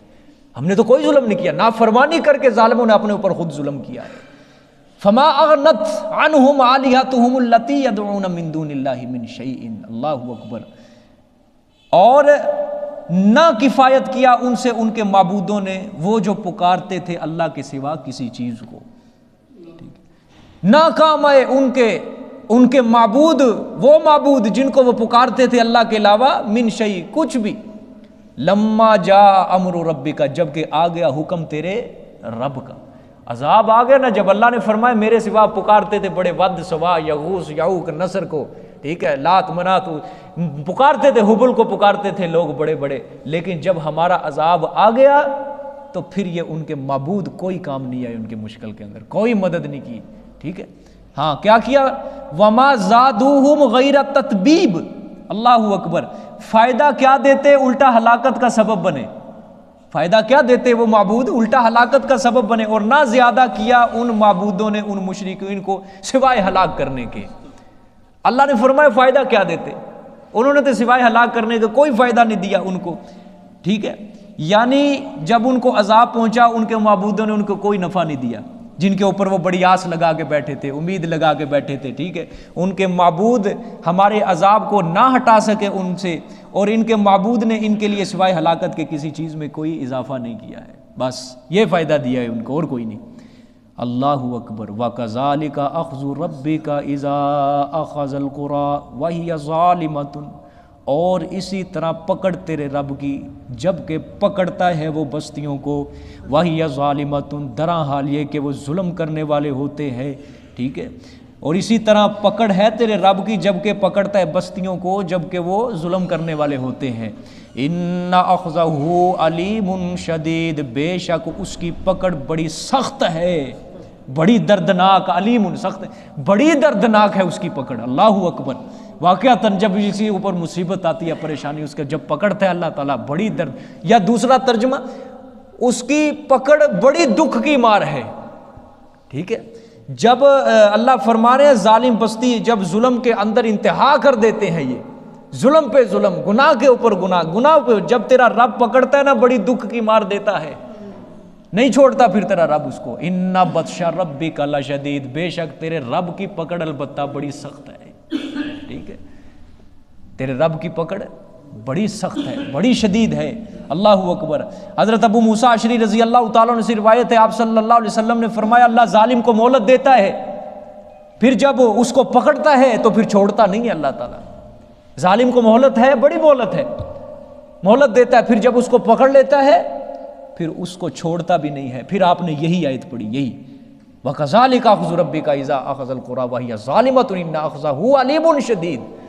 ہم نے تو کوئی ظلم نہیں کیا، نافرمانی کر کے ظالموں نے اپنے اوپر خود ظلم کیا ہے۔ فما اغنت عنہم آلہتہم التی یدعون من دون اللہ من شیء، اللہ اکبر، اور نہ کفایت کیا ان سے ان کے معبودوں نے وہ جو پکارتے تھے اللہ کے سوا کسی چیز کو، نہ کام آئے ان کے معبود، وہ معبود جن کو وہ پکارتے تھے اللہ کے علاوہ، من شیء، کچھ بھی، لما جاء امر ربک، جب کہ آ گیا حکم تیرے رب کا، عذاب آ گیا نا، جب اللہ نے فرمایا میرے سوا پکارتے تھے بڑے ود، سوا، یغوث، یعوق، نصر کو، ٹھیک ہے، لات، منات، پکارتے تھے، حبل کو پکارتے تھے لوگ بڑے بڑے، لیکن جب ہمارا عذاب آ گیا تو پھر یہ ان کے معبود کوئی کام نہیں آئے، ان کے مشکل کے اندر کوئی مدد نہیں کی، ٹھیک ہے۔ ہاں کیا کیا؟ وما زادوہم غیر تتبیب، اللہ اکبر، فائدہ کیا دیتے؟ الٹا ہلاکت کا سبب بنے، فائدہ کیا دیتے وہ معبود؟ الٹا ہلاکت کا سبب بنے، اور نہ زیادہ کیا ان معبودوں نے ان مشرکین کو سوائے ہلاک کرنے کے۔ اللہ نے فرمایا فائدہ کیا دیتے؟ انہوں نے تو سوائے ہلاک کرنے کا کوئی فائدہ نہیں دیا ان کو، ٹھیک ہے، یعنی جب ان کو عذاب پہنچا ان کے معبودوں نے ان کو کوئی نفع نہیں دیا، جن کے اوپر وہ بڑی آس لگا کے بیٹھے تھے، امید لگا کے بیٹھے تھے، ٹھیک ہے، ان کے معبود ہمارے عذاب کو نہ ہٹا سکے ان سے، اور ان کے معبود نے ان کے لیے سوائے ہلاکت کے کسی چیز میں کوئی اضافہ نہیں کیا ہے، بس یہ فائدہ دیا ہے ان کو اور کوئی نہیں۔ اللہ اکبر۔ وَكَذَلِكَ أَخْذُ رَبِّكَ إِذَا أَخَذَ الْقُرَىٰ وَهِيَ ظَالِمَةٌ، اور اسی طرح پکڑ تیرے رب کی جب کہ پکڑتا ہے وہ بستیوں کو، وَهِيَ ظَالِمَةٌ، درا حال یہ کہ وہ ظلم کرنے والے ہوتے ہیں، ٹھیک ہے، اور اسی طرح پکڑ ہے تیرے رب کی جب کہ پکڑتا ہے بستیوں کو جب کہ وہ ظلم کرنے والے ہوتے ہیں۔ ان اخذہ علیم شدید، بے شک اس کی پکڑ بڑی سخت ہے، بڑی دردناک، علیم سخت، بڑی دردناک ہے اس کی پکڑ، اللہ اکبر۔ واقعتاً جب کسی اوپر مصیبت آتی ہے، پریشانی، اس کا جب پکڑتا ہے اللہ تعالیٰ بڑی درد، یا دوسرا ترجمہ اس کی پکڑ بڑی دکھ کی مار ہے، ٹھیک ہے۔ جب اللہ فرما رہے ہیں ظالم بستی جب ظلم کے اندر انتہا کر دیتے ہیں، یہ ظلم پہ ظلم، گناہ کے اوپر گناہ، گناہ پہ جب تیرا رب پکڑتا ہے نا بڑی دکھ کی مار دیتا ہے، نہیں چھوڑتا پھر تیرا رب اس کو۔ ان بطش ربک لشدید، بے شک تیرے رب کی پکڑ البتہ بڑی سخت ہے، ٹھیک ہے، تیرے رب کی پکڑ بڑی سخت ہے، بڑی شدید ہے، اللہ اکبر۔ حضرت ابو موسیٰ اشعری رضی اللہ تعالیٰ عنہ سے روایت ہے، آپ صلی اللہ علیہ وسلم نے فرمایا اللہ ظالم کو مہلت دیتا ہے، پھر جب اس کو پکڑتا ہے تو پھر چھوڑتا نہیں ہے اللہ تعالیٰ۔ ظالم کو مہلت ہے، بڑی مہلت ہے، مہلت دیتا ہے، پھر جب اس کو پکڑ لیتا ہے پھر اس کو چھوڑتا بھی نہیں ہے۔ پھر آپ نے یہی آیت پڑھی، یہی وَكَذَلِكَ أَخْذُ رَبِّكَ إِذَا أَخَذَ الْقُرَىٰ وَهِيَ ظَالِمَةٌ إِنَّ أَخْذَهُ عَلِيمٌ شَدِيدٌ۔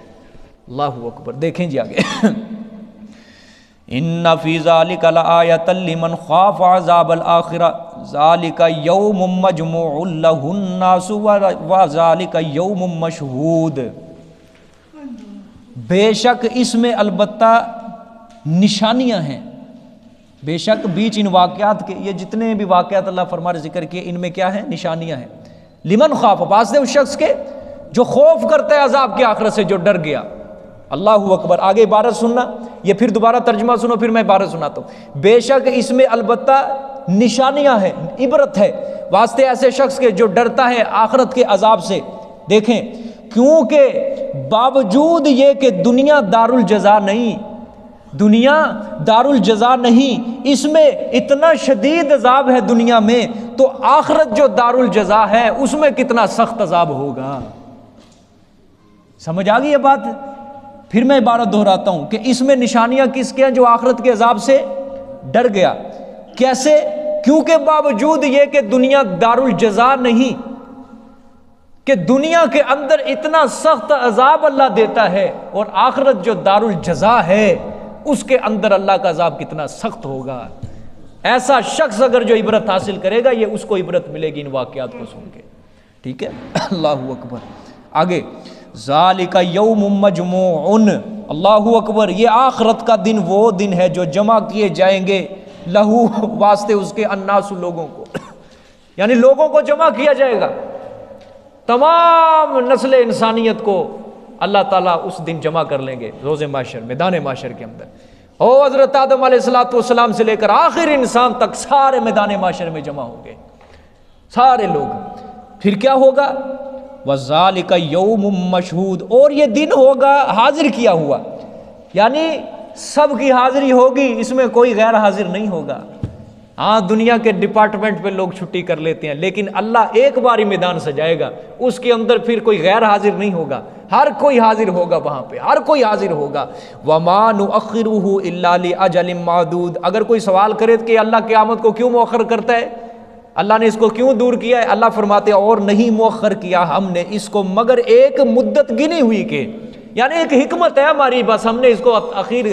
اللہ اکبر۔ دیکھیں جی آگے، ان فی ذلک لآیۃ لمن خاف عذاب الآخرہ ذلک یوم مجموع لہ الناس وذلک یوم مشہود، بے شک اس میں البتہ نشانیاں ہیں، بے شک بیچ ان واقعات کے، یہ جتنے بھی واقعات اللہ فرما رہے ذکر کیے ان میں کیا ہیں؟ نشانیاں ہیں۔ لمن خاف، واسطے اس شخص کے جو خوف کرتا ہے عذاب کی آخرت سے، جو ڈر گیا، اللہ اکبر۔ آگے عبارت سننا، یہ پھر دوبارہ ترجمہ سنو، پھر میں عبارت سناتا ہوں۔ بے شک اس میں البتہ نشانیاں ہیں، عبرت ہے واسطے ایسے شخص کے جو ڈرتا ہے آخرت کے عذاب سے۔ دیکھیں، کیونکہ باوجود یہ کہ دنیا دارالجزا نہیں، دنیا دارالجزا نہیں، اس میں اتنا شدید عذاب ہے دنیا میں، تو آخرت جو دارالجزا ہے اس میں کتنا سخت عذاب ہوگا۔ سمجھ آ گئی یہ بات؟ پھر میں عبارت دہراتا ہوں کہ اس میں نشانیاں کس کے ہیں؟ جو آخرت کے عذاب سے ڈر گیا۔ کیسے؟ کیونکہ باوجود یہ کہ دنیا دارالجزا نہیں، کہ دنیا کے اندر اتنا سخت عذاب اللہ دیتا ہے، اور آخرت جو دارالجزا ہے اس کے اندر اللہ کا عذاب کتنا سخت ہوگا۔ ایسا شخص اگر جو عبرت حاصل کرے گا، یہ اس کو عبرت ملے گی ان واقعات کو سن کے، ٹھیک ہے، اللہ اکبر۔ آگے، ذالک یوم مجموع، اللہ اکبر، یہ آخرت کا دن وہ دن ہے جو جمع کیے جائیں گے لہو واسطے اس کے، الناس لوگوں کو، یعنی لوگوں کو جمع کیا جائے گا، تمام نسل انسانیت کو اللہ تعالیٰ اس دن جمع کر لیں گے روز محشر، میدان محشر کے اندر. او حضرت آدم علیہ السلام سے لے کر آخر انسان تک سارے میدان محشر میں جمع ہوں گے سارے لوگ. پھر کیا ہوگا؟ وَذَلِكَ يَوْمٌ مَّشْهُودٌ، اور یہ دن ہوگا حاضر کیا ہوا، یعنی سب کی حاضری ہوگی، اس میں کوئی غیر حاضر نہیں ہوگا. ہاں دنیا کے ڈپارٹمنٹ پہ لوگ چھٹی کر لیتے ہیں، لیکن اللہ ایک بار ہی میدان سجائے گا، اس کے اندر پھر کوئی غیر حاضر نہیں ہوگا، ہر کوئی حاضر ہوگا وہاں پہ، ہر کوئی حاضر ہوگا. وَمَا نُؤَخِّرُهُ إِلَّا لِأَجَلٍ مَّعْدُودٍ. اگر کوئی سوال کرے کہ اللہ قیامت کو کیوں مؤخر کرتا ہے، اللہ نے اس کو کیوں دور کیا ہے، اللہ فرماتے ہیں اور نہیں مؤخر کیا ہم نے اس کو مگر ایک مدت گنی ہوئی کے، یعنی ایک حکمت ہے ہماری، بس ہم نے اس کو اخیر،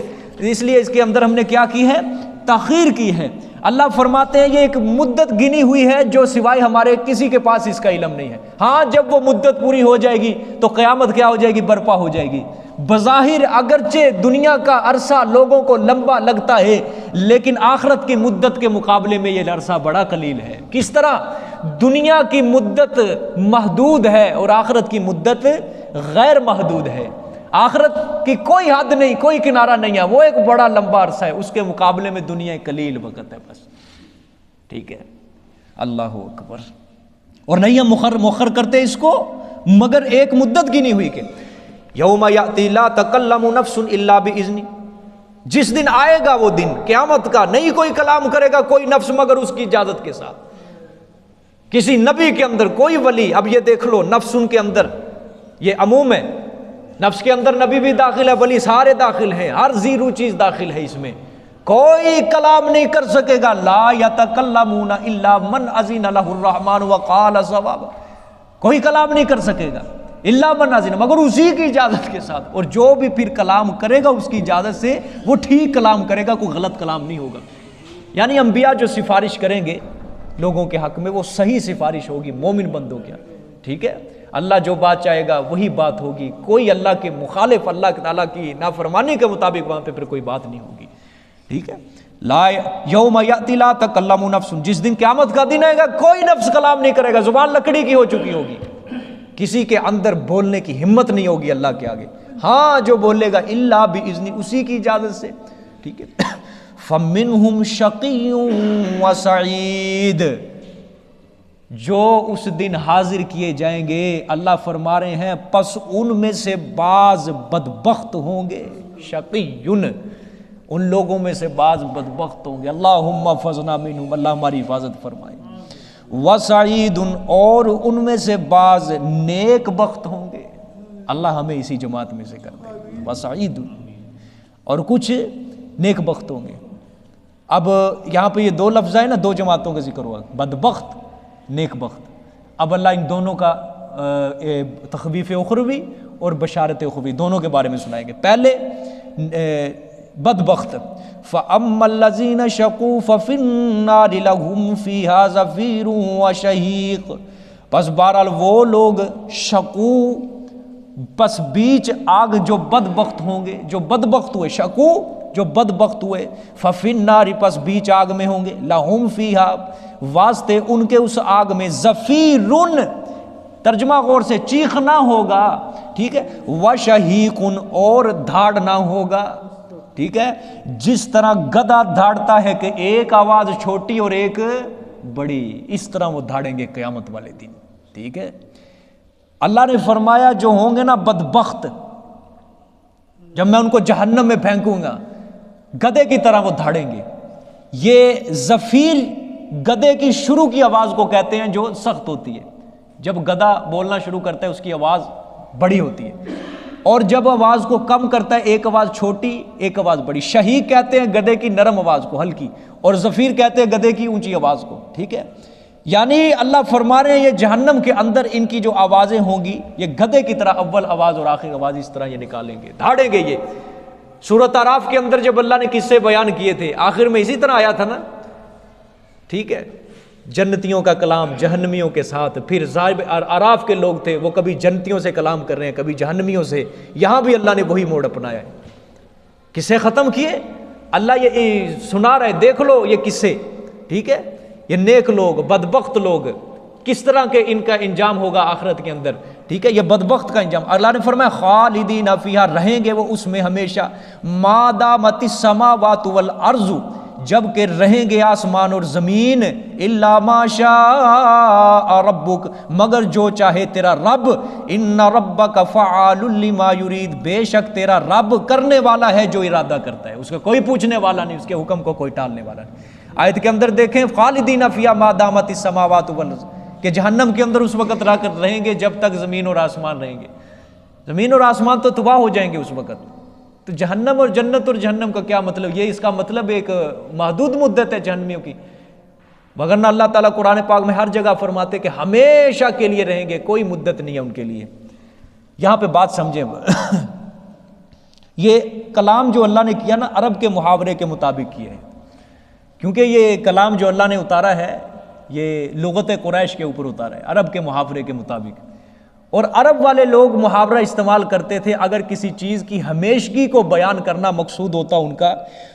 اس لیے اس کے اندر ہم نے کیا کی ہے، تاخیر کی ہے. اللہ فرماتے ہیں یہ ایک مدت گنی ہوئی ہے جو سوائے ہمارے کسی کے پاس اس کا علم نہیں ہے. ہاں جب وہ مدت پوری ہو جائے گی تو قیامت کیا ہو جائے گی، برپا ہو جائے گی. بظاہر اگرچہ دنیا کا عرصہ لوگوں کو لمبا لگتا ہے، لیکن آخرت کی مدت کے مقابلے میں یہ عرصہ بڑا قلیل ہے. کس طرح؟ دنیا کی مدت محدود ہے اور آخرت کی مدت غیر محدود ہے. آخرت کی کوئی حد نہیں، کوئی کنارہ نہیں ہے، وہ ایک بڑا لمبا عرصہ ہے، اس کے مقابلے میں دنیا ایک قلیل وقت ہے بس. ٹھیک ہے، اللہ اکبر. اور نہیں ہم مؤخر کرتے اس کو مگر ایک مدت گنی ہوئی کہ یوم یاتی لا تکلم نفس الا باذن، جس دن آئے گا وہ دن قیامت کا، نہیں کوئی کلام کرے گا کوئی نفس مگر اس کی اجازت کے ساتھ. کسی نبی کے اندر کوئی ولی، اب یہ دیکھ لو نفس ان کے اندر، یہ عموم ہے، نفس کے اندر نبی بھی داخل ہے، ولی سارے داخل ہیں، ہر زیرو چیز داخل ہے اس میں. کوئی کلام نہیں کر سکے گا. لا یتکلمون الا من اذن له الرحمن وقال صواب، کوئی کلام نہیں کر سکے گا الا من اذن، مگر اسی کی اجازت کے ساتھ. اور جو بھی پھر کلام کرے گا اس کی اجازت سے وہ ٹھیک کلام کرے گا، کوئی غلط کلام نہیں ہوگا. یعنی انبیاء جو سفارش کریں گے لوگوں کے حق میں وہ صحیح سفارش ہوگی مومن بندوں کے. ٹھیک ہے، اللہ جو بات چاہے گا وہی بات ہوگی، کوئی اللہ کے مخالف، اللہ تعالیٰ کی نافرمانی کے مطابق وہاں پہ پھر کوئی بات نہیں ہوگی. ٹھیک ہے، لا یوم یاتی لا تکلم نفس، جس دن قیامت کا دن آئے گا کوئی نفس کلام نہیں کرے گا، زبان لکڑی کی ہو چکی ہوگی، کسی کے اندر بولنے کی ہمت نہیں ہوگی اللہ کے آگے. ہاں جو بولے گا الا باذن، اسی کی اجازت سے. ٹھیک ہے، فمنہم شقی وسعید، جو اس دن حاضر کیے جائیں گے اللہ فرما رہے ہیں پس ان میں سے بعض بدبخت ہوں گے. شقیٌ، ان لوگوں میں سے بعض بدبخت ہوں گے. اللہم احفظنا منہم، اللہ ہماری حفاظت فرمائے. وسعید، اور ان میں سے بعض نیک بخت ہوں گے، اللہ ہمیں اسی جماعت میں سے کر دے. وسعید، اور کچھ نیک بخت ہوں گے. اب یہاں پہ یہ دو لفظ ہے نا، دو جماعتوں کا ذکر ہوا، بدبخت نیک بخت. اب اللہ ان دونوں کا تخویف اخروی اور بشارت اخروی دونوں کے بارے میں سنائیں گے. پہلے بدبخت، فَأَمَّا الَّذِينَ شَقُوا فَفِي النَّارِ لَهُمْ فِيهَا زَفِيرٌ وَشَهِيقٌ، پس بہرحال وہ لوگ شقو، پس بیچ آگ جو بدبخت ہوں گے، جو بدبخت ہوئے، شقو جو بدبخت ہوئے، فَفِي النَّارِ پس بیچ آگ میں ہوں گے، لَهُمْ فِيهَا واسطے ان کے اس آگ میں، زفیرٌ ترجمہ غور سے، چیخنا ہوگا. ٹھیک ہے، وَشَهِيقٌ اور دھاڑنا ہوگا. ٹھیک ہے، جس طرح گدھا دھاڑتا ہے کہ ایک آواز چھوٹی اور ایک بڑی، اس طرح وہ دھاڑیں گے قیامت والے دن. ٹھیک ہے، اللہ نے فرمایا جو ہوں گے نا بدبخت، جب میں ان کو جہنم میں پھینکوں گا گدھے کی طرح وہ دھاڑیں گے. یہ زفیر گدھے کی شروع کی آواز کو کہتے ہیں جو سخت ہوتی ہے. جب گدھا بولنا شروع کرتا ہے اس کی آواز بڑی ہوتی ہے، اور جب آواز کو کم کرتا ہے ایک آواز چھوٹی ایک آواز بڑی. شہیق کہتے ہیں گدھے کی نرم آواز کو، ہلکی، اور زفیر کہتے ہیں گدھے کی اونچی آواز کو. ٹھیک ہے، یعنی اللہ فرما رہے ہیں یہ جہنم کے اندر ان کی جو آوازیں ہوں گی یہ گدھے کی طرح اول آواز اور آخر آواز اس طرح یہ نکالیں گے، دھاڑیں گے. یہ سورۃ اعراف کے اندر جب اللہ نے قصے بیان کیے تھے آخر میں اسی طرح آیا تھا نا. ٹھیک ہے، جنتیوں کا کلام جہنمیوں کے ساتھ، پھر صاحب اعراف کے لوگ تھے وہ کبھی جنتیوں سے کلام کر رہے ہیں کبھی جہنمیوں سے. یہاں بھی اللہ نے وہی موڑ اپنایا ہے. کسے ختم کیے؟ اللہ یہ سنا رہے، دیکھ لو یہ قصے، ٹھیک ہے، یہ نیک لوگ، بدبخت لوگ کس طرح کے ان کا انجام ہوگا آخرت کے اندر، ٹھیک ہے، یہ بدبخت کا انجام۔ اللہ نے فرمایا خالدین فیہا، رہیں گے وہ اس میں ہمیشہ، ما دامت السماوات والارض، جب کہ رہیں گے آسمان اور زمین، الا ما شاء ربک، مگر جو چاہے تیرا رب، ان ربک فعال لما یرید، بے شک تیرا رب کرنے والا ہے جو ارادہ کرتا ہے، اس کا کوئی پوچھنے والا نہیں، اس کے حکم کو کوئی ٹالنے والا نہیں۔ آیت کے اندر دیکھیں خالدین فیہا ما دامت السماوات والارض، کہ جہنم کے اندر اس وقت رہیں گے جب تک زمین اور آسمان رہیں گے، زمین اور آسمان تو تباہ ہو جائیں گے اس وقت۔ تو جہنم اور جنت اور جہنم کا کیا مطلب؟ یہ اس کا مطلب ایک محدود مدت ہے جہنمیوں کی، وگرنہ اللہ تعالیٰ قرآن پاک میں ہر جگہ فرماتے کہ ہمیشہ کے لیے رہیں گے، کوئی مدت نہیں ہے ان کے لیے۔ یہاں پہ بات سمجھیں، یہ کلام جو اللہ نے کیا نا عرب کے محاورے کے مطابق کیا ہے، کیونکہ یہ کلام جو اللہ نے اتارا ہے یہ لغت قریش کے اوپر اتارا ہے، عرب کے محاورے کے مطابق۔ اور عرب والے لوگ محاورہ استعمال کرتے تھے اگر کسی چیز کی ہمیشگی کو بیان کرنا مقصود ہوتا ان کا،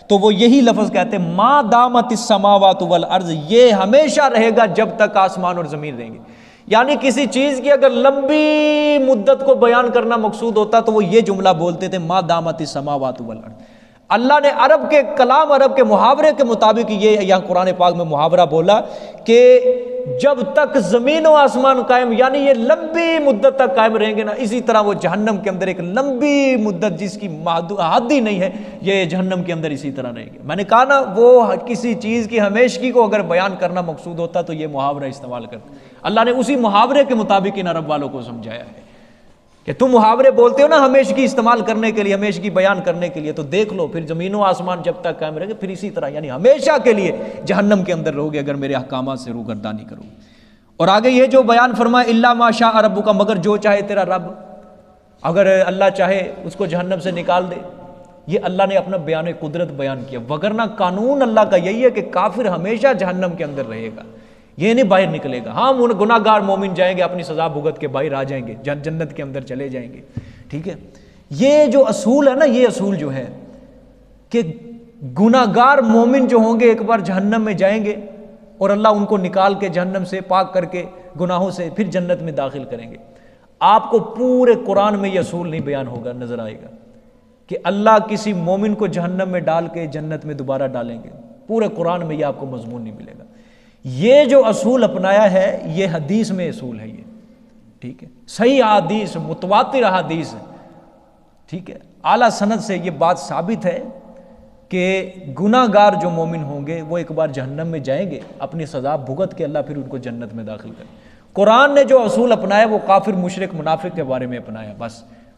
تو وہ یہی لفظ کہتے ما دامت السماوات والارض، یہ ہمیشہ رہے گا جب تک آسمان اور زمین رہیں گے۔ یعنی کسی چیز کی اگر لمبی مدت کو بیان کرنا مقصود ہوتا تو وہ یہ جملہ بولتے تھے ما دامت السماوات والارض۔ اللہ نے عرب کے کلام، عرب کے محاورے کے مطابق یہ یہاں قرآن پاک میں محاورہ بولا کہ جب تک زمین و آسمان قائم، یعنی یہ لمبی مدت تک قائم رہیں گے نا، اسی طرح وہ جہنم کے اندر ایک لمبی مدت جس کی حد ہی نہیں ہے، یہ جہنم کے اندر اسی طرح رہیں گے۔ میں نے کہا نا وہ کسی چیز کی ہمیشگی کو اگر بیان کرنا مقصود ہوتا تو یہ محاورہ استعمال کرتے۔ اللہ نے اسی محاورے کے مطابق ان عرب والوں کو سمجھایا ہے کہ تم محاورے بولتے ہو نا ہمیشگی استعمال کرنے کے لیے، ہمیشگی بیان کرنے کے لیے، تو دیکھ لو پھر زمین و آسمان جب تک قائم رہیں گے پھر اسی طرح، یعنی ہمیشہ کے لیے جہنم کے اندر رہو گے اگر میرے احکامات سے روگردانی کرو۔ اور آگے یہ جو بیان فرمایا الا ما شاء ربک، مگر جو چاہے تیرا رب، اگر اللہ چاہے اس کو جہنم سے نکال دے، یہ اللہ نے اپنا بیان قدرت بیان کیا، وگرنہ قانون اللہ کا یہی ہے کہ کافر ہمیشہ جہنم کے اندر رہے گا، یہ نہیں باہر نکلے گا۔ ہاں گناہ گار مومن جائیں گے اپنی سزا بھگت کے باہر آ جائیں گے، جنت کے اندر چلے جائیں گے، ٹھیک ہے۔ یہ جو اصول ہے نا، یہ اصول جو ہے کہ گناہ گار مومن جو ہوں گے ایک بار جہنم میں جائیں گے اور اللہ ان کو نکال کے جہنم سے پاک کر کے گناہوں سے پھر جنت میں داخل کریں گے۔ آپ کو پورے قرآن میں یہ اصول نہیں بیان ہوگا، نظر آئے گا کہ اللہ کسی مومن کو جہنم میں ڈال کے جنت میں دوبارہ ڈالیں گے، پورے قرآن میں یہ آپ کو مضمون نہیں ملے گا۔ یہ جو اصول اپنایا ہے یہ حدیث میں اصول ہے، یہ ٹھیک ہے، صحیح احادیث، متواتر احادیث، ٹھیک ہے، اعلیٰ سند سے یہ بات ثابت ہے کہ گناہ گار جو مومن ہوں گے وہ ایک بار جہنم میں جائیں گے، اپنی سزا بھگت کے اللہ پھر ان کو جنت میں داخل کرے۔ قرآن نے جو اصول اپنایا وہ کافر مشرک منافق کے بارے میں اپنایا،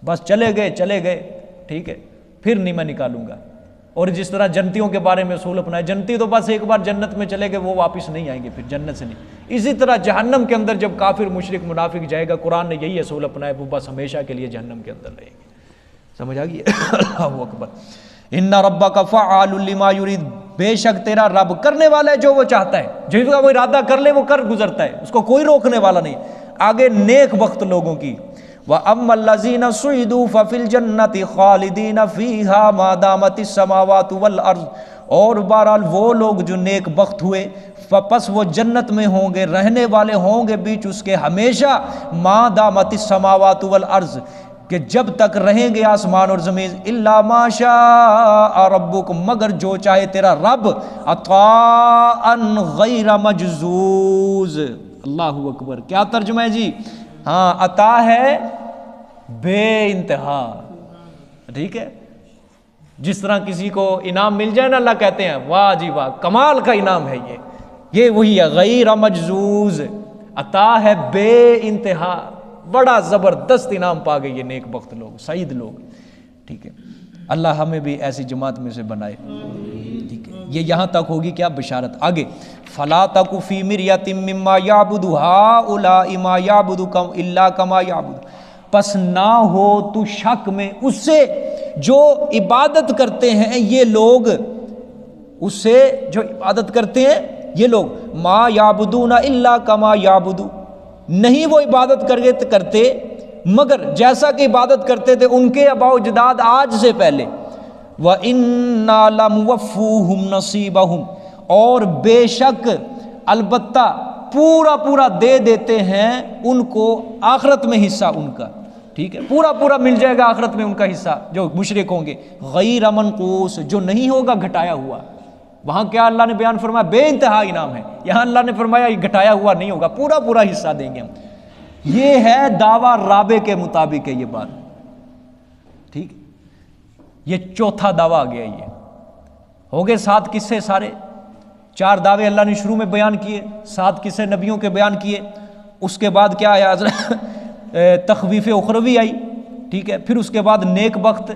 بس چلے گئے، ٹھیک ہے، پھر نہیں میں نکالوں گا۔ اور جس طرح جنتیوں کے بارے میں اصول اپنائے، جنتی تو بس ایک بار جنت میں چلے گئے، وہ واپس نہیں آئیں گے پھر جنت سے نہیں۔ اسی طرح جہنم کے اندر جب کافر مشرک منافق جائے گا، قرآن نے یہی اصول اپنائے، وہ بس ہمیشہ کے لیے جہنم کے اندر رہیں گے۔ سمجھ آ گئی؟ اللہ اکبر۔ ان ربک فعال لما یرید، بے شک تیرا رب کرنے والا ہے جو وہ چاہتا ہے، جس کا وہ ارادہ کر لے وہ کر گزرتا ہے، اس کو کوئی روکنے والا نہیں۔ آگے نیک بخت لوگوں کی، وَأَمَّا الَّذِينَ سُعِدُوا فَفِي الْجَنَّةِ خَالِدِينَ فِيهَا مَا دَامَتِ السَّمَاوَاتُ وَالْأَرْضُ، اور بہرحال وہ لوگ جو نیک بخت ہوئے پس وہ جنت میں ہوں گے، رہنے والے ہوں گے بیچ اس کے ہمیشہ، مَا دَامَتِ السَّمَاوَاتُ وَالْأَرْضُ، کہ جب تک رہیں گے آسمان اور زمین، اِلَّا مَا شَاءَ رَبُّكَ، مگر جو چاہے تیرا رب، عَطَاءً غَيْرَ مَجْزُوزٍ۔ اللہ اکبر۔ کیا ترجمہ ہے جی؟ ہاں، عطا ہے بے انتہا، ٹھیک ہے۔ جس طرح کسی کو انعام مل جائے نا، اللہ کہتے ہیں واہ جی واہ، کمال کا انعام ہے یہ وہی ہے، غیر مجزوز، عطا ہے بے انتہا، بڑا زبردست انعام پا گئے یہ نیک بخت لوگ، سعید لوگ، ٹھیک ہے۔ اللہ ہمیں بھی ایسی جماعت میں سے بنائے، ٹھیک ہے۔ یہ یہاں تک ہوگی کیا بشارت۔ آگے فلا تک فی مریۃ مما یعبد ہؤلاء ما یعبد الا کما یعبد، پس نہ ہو تو شک میں اس سے جو عبادت کرتے ہیں یہ لوگ، اس سے جو عبادت کرتے ہیں یہ لوگ، ما یعبدون الا کما یعبد، نہیں وہ عبادت کرتے مگر جیسا کہ عبادت کرتے تھے ان کے آباء و اجداد آج سے پہلے، وَإِنَّا لَمُوَفُّوهُمْ نَصِيبَهُمْ، اور بے شک البتہ پورا دے دیتے ہیں ان کو آخرت میں حصہ ان کا، ٹھیک ہے، پورا مل جائے گا آخرت میں ان کا حصہ جو مشرک ہوں گے، غیر منقوص، جو نہیں ہوگا گھٹایا ہوا۔ وہاں کیا اللہ نے بیان فرمایا؟ بے انتہا انعام ہے، یہاں اللہ نے فرمایا یہ گھٹایا ہوا نہیں ہوگا، پورا حصہ دیں گے ہم۔ یہ ہے دعویٰ رابع کے مطابق ہے یہ بات، ٹھیک، یہ چوتھا دعویٰ آ گیا۔ یہ ہو گئے 7 قصے سارے، 4 دعوے اللہ نے شروع میں بیان کیے، 7 قصے نبیوں کے بیان کیے، اس کے بعد کیا آیا تخویف اخروی آئی، ٹھیک ہے، پھر اس کے بعد نیک بخت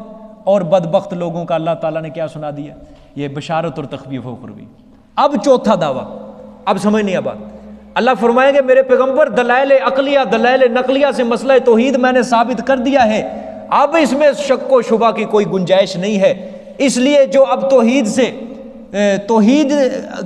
اور بدبخت لوگوں کا اللہ تعالیٰ نے کیا سنا دیا، یہ بشارت اور تخویف اخروی۔ اب چوتھا دعویٰ، اب سمجھ نہیں اب اللہ فرمائیں گے میرے پیغمبر دلائل عقلیہ دلائل نقلیہ سے مسئلہ توحید میں نے ثابت کر دیا ہے، اب اس میں شک و شبہ کی کوئی گنجائش نہیں ہے، اس لیے جو اب توحید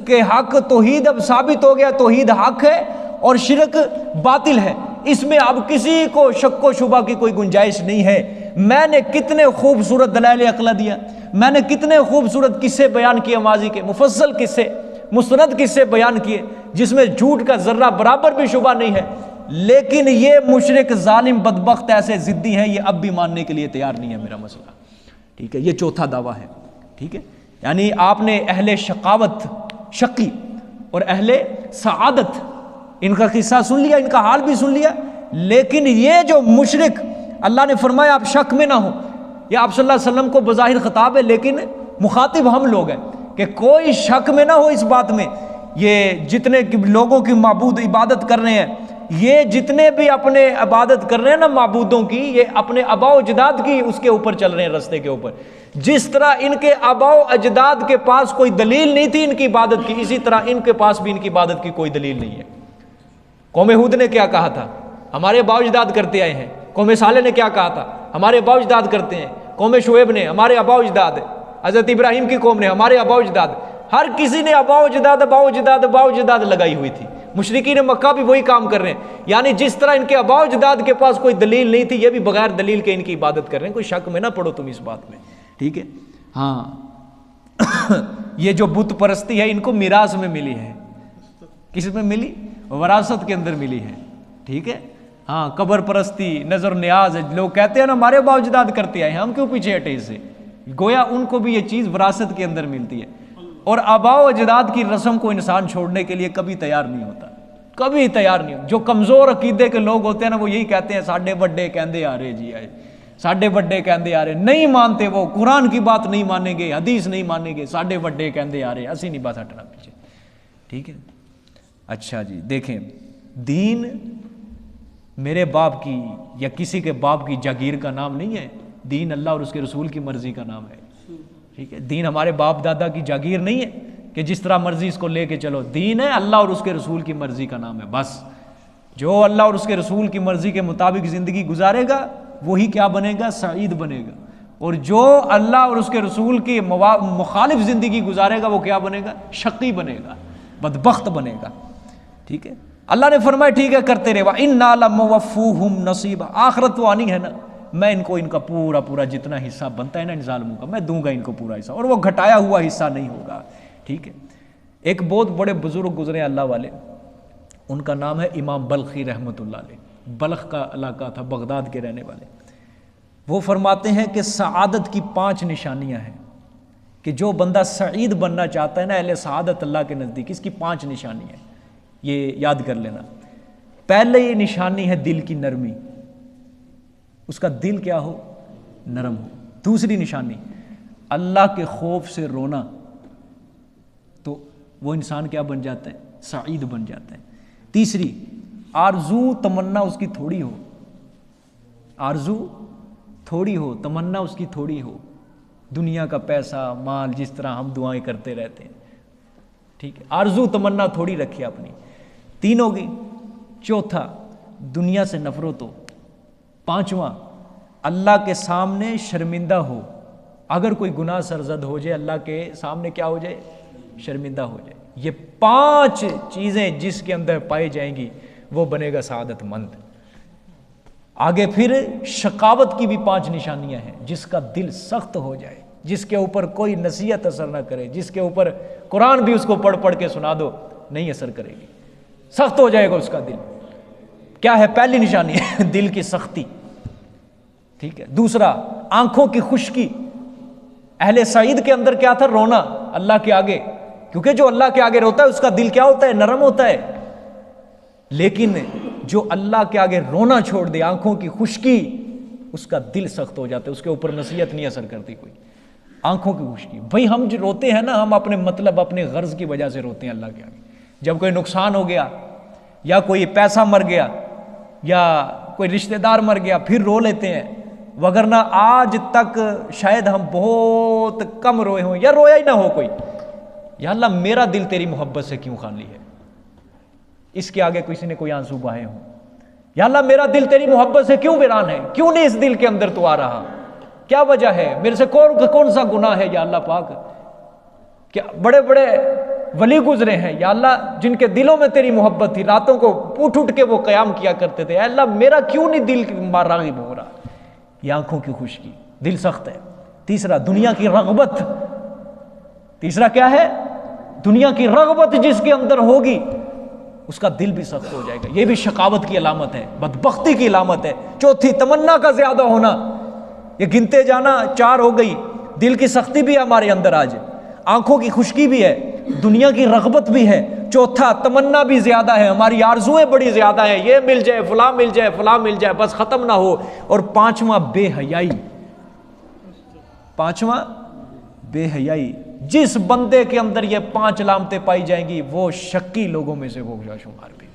کے حق، توحید اب ثابت ہو گیا، توحید حق ہے اور شرک باطل ہے، اس میں اب کسی کو شک و شبہ کی کوئی گنجائش نہیں ہے۔ میں نے کتنے خوبصورت دلائل عقلیہ دیا، میں نے کتنے خوبصورت قصے بیان کیے، ماضی کے مفصل قصے، مستند قصے بیان کیے جس میں جھوٹ کا ذرہ برابر بھی شبہ نہیں ہے، لیکن یہ مشرک ظالم بدبخت ایسے ضدی ہیں، یہ اب بھی ماننے کے لیے تیار نہیں ہے میرا مسئلہ، ٹھیک ہے، یہ چوتھا دعویٰ ہے، ٹھیک ہے، یعنی آپ نے اہل شقاوت شقی اور اہل سعادت ان کا قصہ سن لیا، ان کا حال بھی سن لیا، لیکن یہ جو مشرک اللہ نے فرمایا آپ شک میں نہ ہو، یا آپ صلی اللہ علیہ وسلم کو بظاہر خطاب ہے لیکن مخاطب ہم لوگ ہیں کہ کوئی شک میں نہ ہو اس بات میں، یہ جتنے لوگوں کی معبود عبادت کر رہے ہیں، یہ جتنے بھی اپنے عبادت کر رہے ہیں نا معبودوں کی، یہ اپنے آباء و اجداد کی اس کے اوپر چل رہے ہیں، رستے کے اوپر، جس طرح ان کے آباء و اجداد کے پاس کوئی دلیل نہیں تھی ان کی عبادت کی، اسی طرح ان کے پاس بھی ان کی عبادت کی کوئی دلیل نہیں ہے۔ قوم ہود نے کیا کہا تھا؟ ہمارے آباء و اجداد کرتے آئے ہیں۔ قوم صالح نے کیا کہا تھا؟ ہمارے آباء و اجداد کرتے ہیں۔ قوم شعیب نے ہمارے آباء و اجداد، حضرت ابراہیم کی قوم نے ہمارے آباء و اجداد، ہر کسی نے آباء و اجداد لگائی ہوئی تھی۔ مشرکین مکہ بھی وہی کام کر رہے ہیں، یعنی جس طرح ان کے آباء و اجداد کے پاس کوئی دلیل نہیں تھی، یہ بھی بغیر دلیل کے ان کی عبادت کر رہے ہیں، کوئی شک میں نہ پڑو تم اس بات میں، ٹھیک ہے۔ ہاں یہ جو بت پرستی ہے ان کو میراث میں ملی ہے، کس میں ملی؟ وراثت کے اندر ملی ہے، ٹھیک ہے۔ ہاں قبر پرستی، نظر نیاز، لوگ کہتے ہیں نا ہمارے آباء و اجداد کرتے آئے ہیں، ہم کیوں پیچھے ہٹے اس سے؟ گویا ان کو بھی یہ چیز وراثت کے اندر ملتی ہے، اور آباء و اجداد کی رسم کو انسان چھوڑنے کے لیے کبھی تیار نہیں ہوتا، کبھی تیار نہیں ہوتا۔ جو کمزور عقیدے کے لوگ ہوتے ہیں نا وہ یہی کہتے ہیں ساڈے بڑے کہندے آ رہے جی آئے، ساڈے بڑے کہندے آ رہے، نہیں مانتے، وہ قرآن کی بات نہیں مانیں گے، حدیث نہیں مانیں گے، ساڈے بڑے کہندے آ رہے، اسی نہیں بات ہٹنا پیچھے، ٹھیک ہے۔ اچھا جی دیکھیں، دین میرے باپ کی یا کسی کے باپ کی جاگیر کا نام نہیں ہے، دین اللہ اور اس کے رسول کی مرضی کا نام ہے، ٹھیک ہے۔ دین ہمارے باپ دادا کی جاگیر نہیں ہے کہ جس طرح مرضی اس کو لے کے چلو، دین ہے اللہ اور اس کے رسول کی مرضی کا نام ہے، بس جو اللہ اور اس کے رسول کی مرضی کے مطابق زندگی گزارے گا وہی کیا بنے گا؟ سعید بنے گا، اور جو اللہ اور اس کے رسول کی مخالف زندگی گزارے گا وہ کیا بنے گا؟ شقی بنے گا، بدبخت بنے گا، ٹھیک ہے۔ اللہ نے فرمایا ٹھیک ہے کرتے رہے، وَإِنَّا لَمُوَفُّوهُمْ نَصِيبًا، آخرت تو آنی ہے نا، میں ان کو ان کا پورا جتنا حصہ بنتا ہے نا ان ظالموں کا میں دوں گا ان کو پورا حصہ، اور وہ گھٹایا ہوا حصہ نہیں ہوگا، ٹھیک ہے۔ ایک بہت بڑے بزرگ گزرے اللہ والے، ان کا نام ہے امام بلخی رحمۃ اللہ علیہ، بلخ کا علاقہ تھا، بغداد کے رہنے والے۔ وہ فرماتے ہیں کہ سعادت کی 5 نشانیاں ہیں، کہ جو بندہ سعید بننا چاہتا ہے نا اہل سعادت اللہ کے نزدیک، اس کی 5 نشانی ہیں، یہ یاد کر لینا۔ پہلے یہ نشانی ہے دل کی نرمی، اس کا دل کیا ہو؟ نرم ہو۔ دوسری نشانی اللہ کے خوف سے رونا، تو وہ انسان کیا بن جاتا ہے؟ سعید بن جاتا ہے۔ تیسری آرزو تمنا اس کی تھوڑی ہو، آرزو تھوڑی ہو، تمنا اس کی تھوڑی ہو، دنیا کا پیسہ مال جس طرح ہم دعائیں کرتے رہتے ہیں، ٹھیک ہے، آرزو تمنا تھوڑی رکھے اپنی۔ 3 ہوگی۔ چوتھا دنیا سے نفرت ہو۔ 5واں اللہ کے سامنے شرمندہ ہو، اگر کوئی گناہ سرزد ہو جائے اللہ کے سامنے کیا ہو جائے؟ شرمندہ ہو جائے۔ یہ 5 چیزیں جس کے اندر پائی جائیں گی وہ بنے گا سعادت مند۔ آگے پھر شقاوت کی بھی 5 نشانیاں ہیں، جس کا دل سخت ہو جائے، جس کے اوپر کوئی نصیحت اثر نہ کرے، جس کے اوپر قرآن بھی اس کو پڑھ پڑھ کے سنا دو نہیں اثر کرے گی، سخت ہو جائے گا اس کا دل۔ کیا ہے پہلی نشانی ہے دل کی سختی، ٹھیک ہے۔ دوسرا آنکھوں کی خشکی۔ اہل سعید کے اندر کیا تھا؟ رونا اللہ کے آگے، کیونکہ جو اللہ کے آگے روتا ہے اس کا دل کیا ہوتا ہے؟ نرم ہوتا ہے۔ لیکن جو اللہ کے آگے رونا چھوڑ دے، آنکھوں کی خشکی، اس کا دل سخت ہو جاتا ہے، اس کے اوپر نصیحت نہیں اثر کرتی کوئی۔ آنکھوں کی خشکی، بھائی ہم جو روتے ہیں نا، ہم اپنے مطلب اپنے غرض کی وجہ سے روتے ہیں اللہ کے آگے۔ جب کوئی نقصان ہو گیا، یا کوئی پیسہ مر گیا، یا کوئی رشتہ دار مر گیا، پھر رو لیتے ہیں، وگرنہ آج تک شاید ہم بہت کم روئے ہوں، یا رویا ہی نہ ہو کوئی۔ یا اللہ میرا دل تیری محبت سے کیوں خالی ہے؟ اس کے آگے کسی نے کوئی آنسو بہائے ہوں۔ یا اللہ میرا دل تیری محبت سے کیوں ویران ہے؟ کیوں نہیں اس دل کے اندر تو آ رہا؟ کیا وجہ ہے؟ میرے سے کون سا گناہ ہے یا اللہ پاک؟ کیا بڑے بڑے ولی گزرے ہیں یا اللہ جن کے دلوں میں تیری محبت تھی، راتوں کو اٹھ کے وہ قیام کیا کرتے تھے، اے اللہ میرا کیوں نہیں دل راغب ہو رہا؟ یہ آنکھوں کی خشکی، دل سخت ہے۔ تیسرا دنیا کی رغبت۔ تیسرا کیا ہے؟ دنیا کی رغبت جس کے اندر ہوگی اس کا دل بھی سخت ہو جائے گا۔ یہ بھی شقاوت کی علامت ہے، بدبختی کی علامت ہے۔ چوتھی تمنا کا زیادہ ہونا۔ یہ گنتے جانا، 4 ہو گئی۔ دل کی سختی بھی ہے ہمارے اندر آج، آنکھوں کی خشکی بھی ہے، دنیا کی رغبت بھی ہے، چوتھا تمنا بھی زیادہ ہے، ہماری آرزویں بڑی زیادہ ہیں، یہ مل جائے، فلاں مل جائے، فلاں مل جائے، بس ختم نہ ہو۔ اور پانچواں بے حیائی۔ پانچواں بے حیائی۔ جس بندے کے اندر یہ 5 علامتیں پائی جائیں گی وہ شکی لوگوں میں سے ہوگا شمار بھی،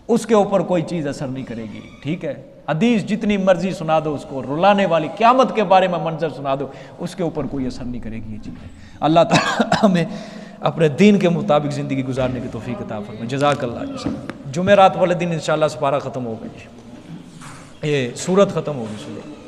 اس کے اوپر کوئی چیز اثر نہیں کرے گی، ٹھیک ہے۔ حدیث جتنی مرضی سنا دو اس کو، رلانے والی قیامت کے بارے میں منظر سنا دو، اس کے اوپر کوئی اثر نہیں کرے گی یہ چیزیں۔ اللہ تعالیٰ ہمیں اپنے دین کے مطابق زندگی گزارنے کی توفیق عطا فرمائے۔ جزاک اللہ۔ جمعرات والے دن انشاءاللہ سپارہ ختم ہوگا، یہ سورت ختم ہوگی۔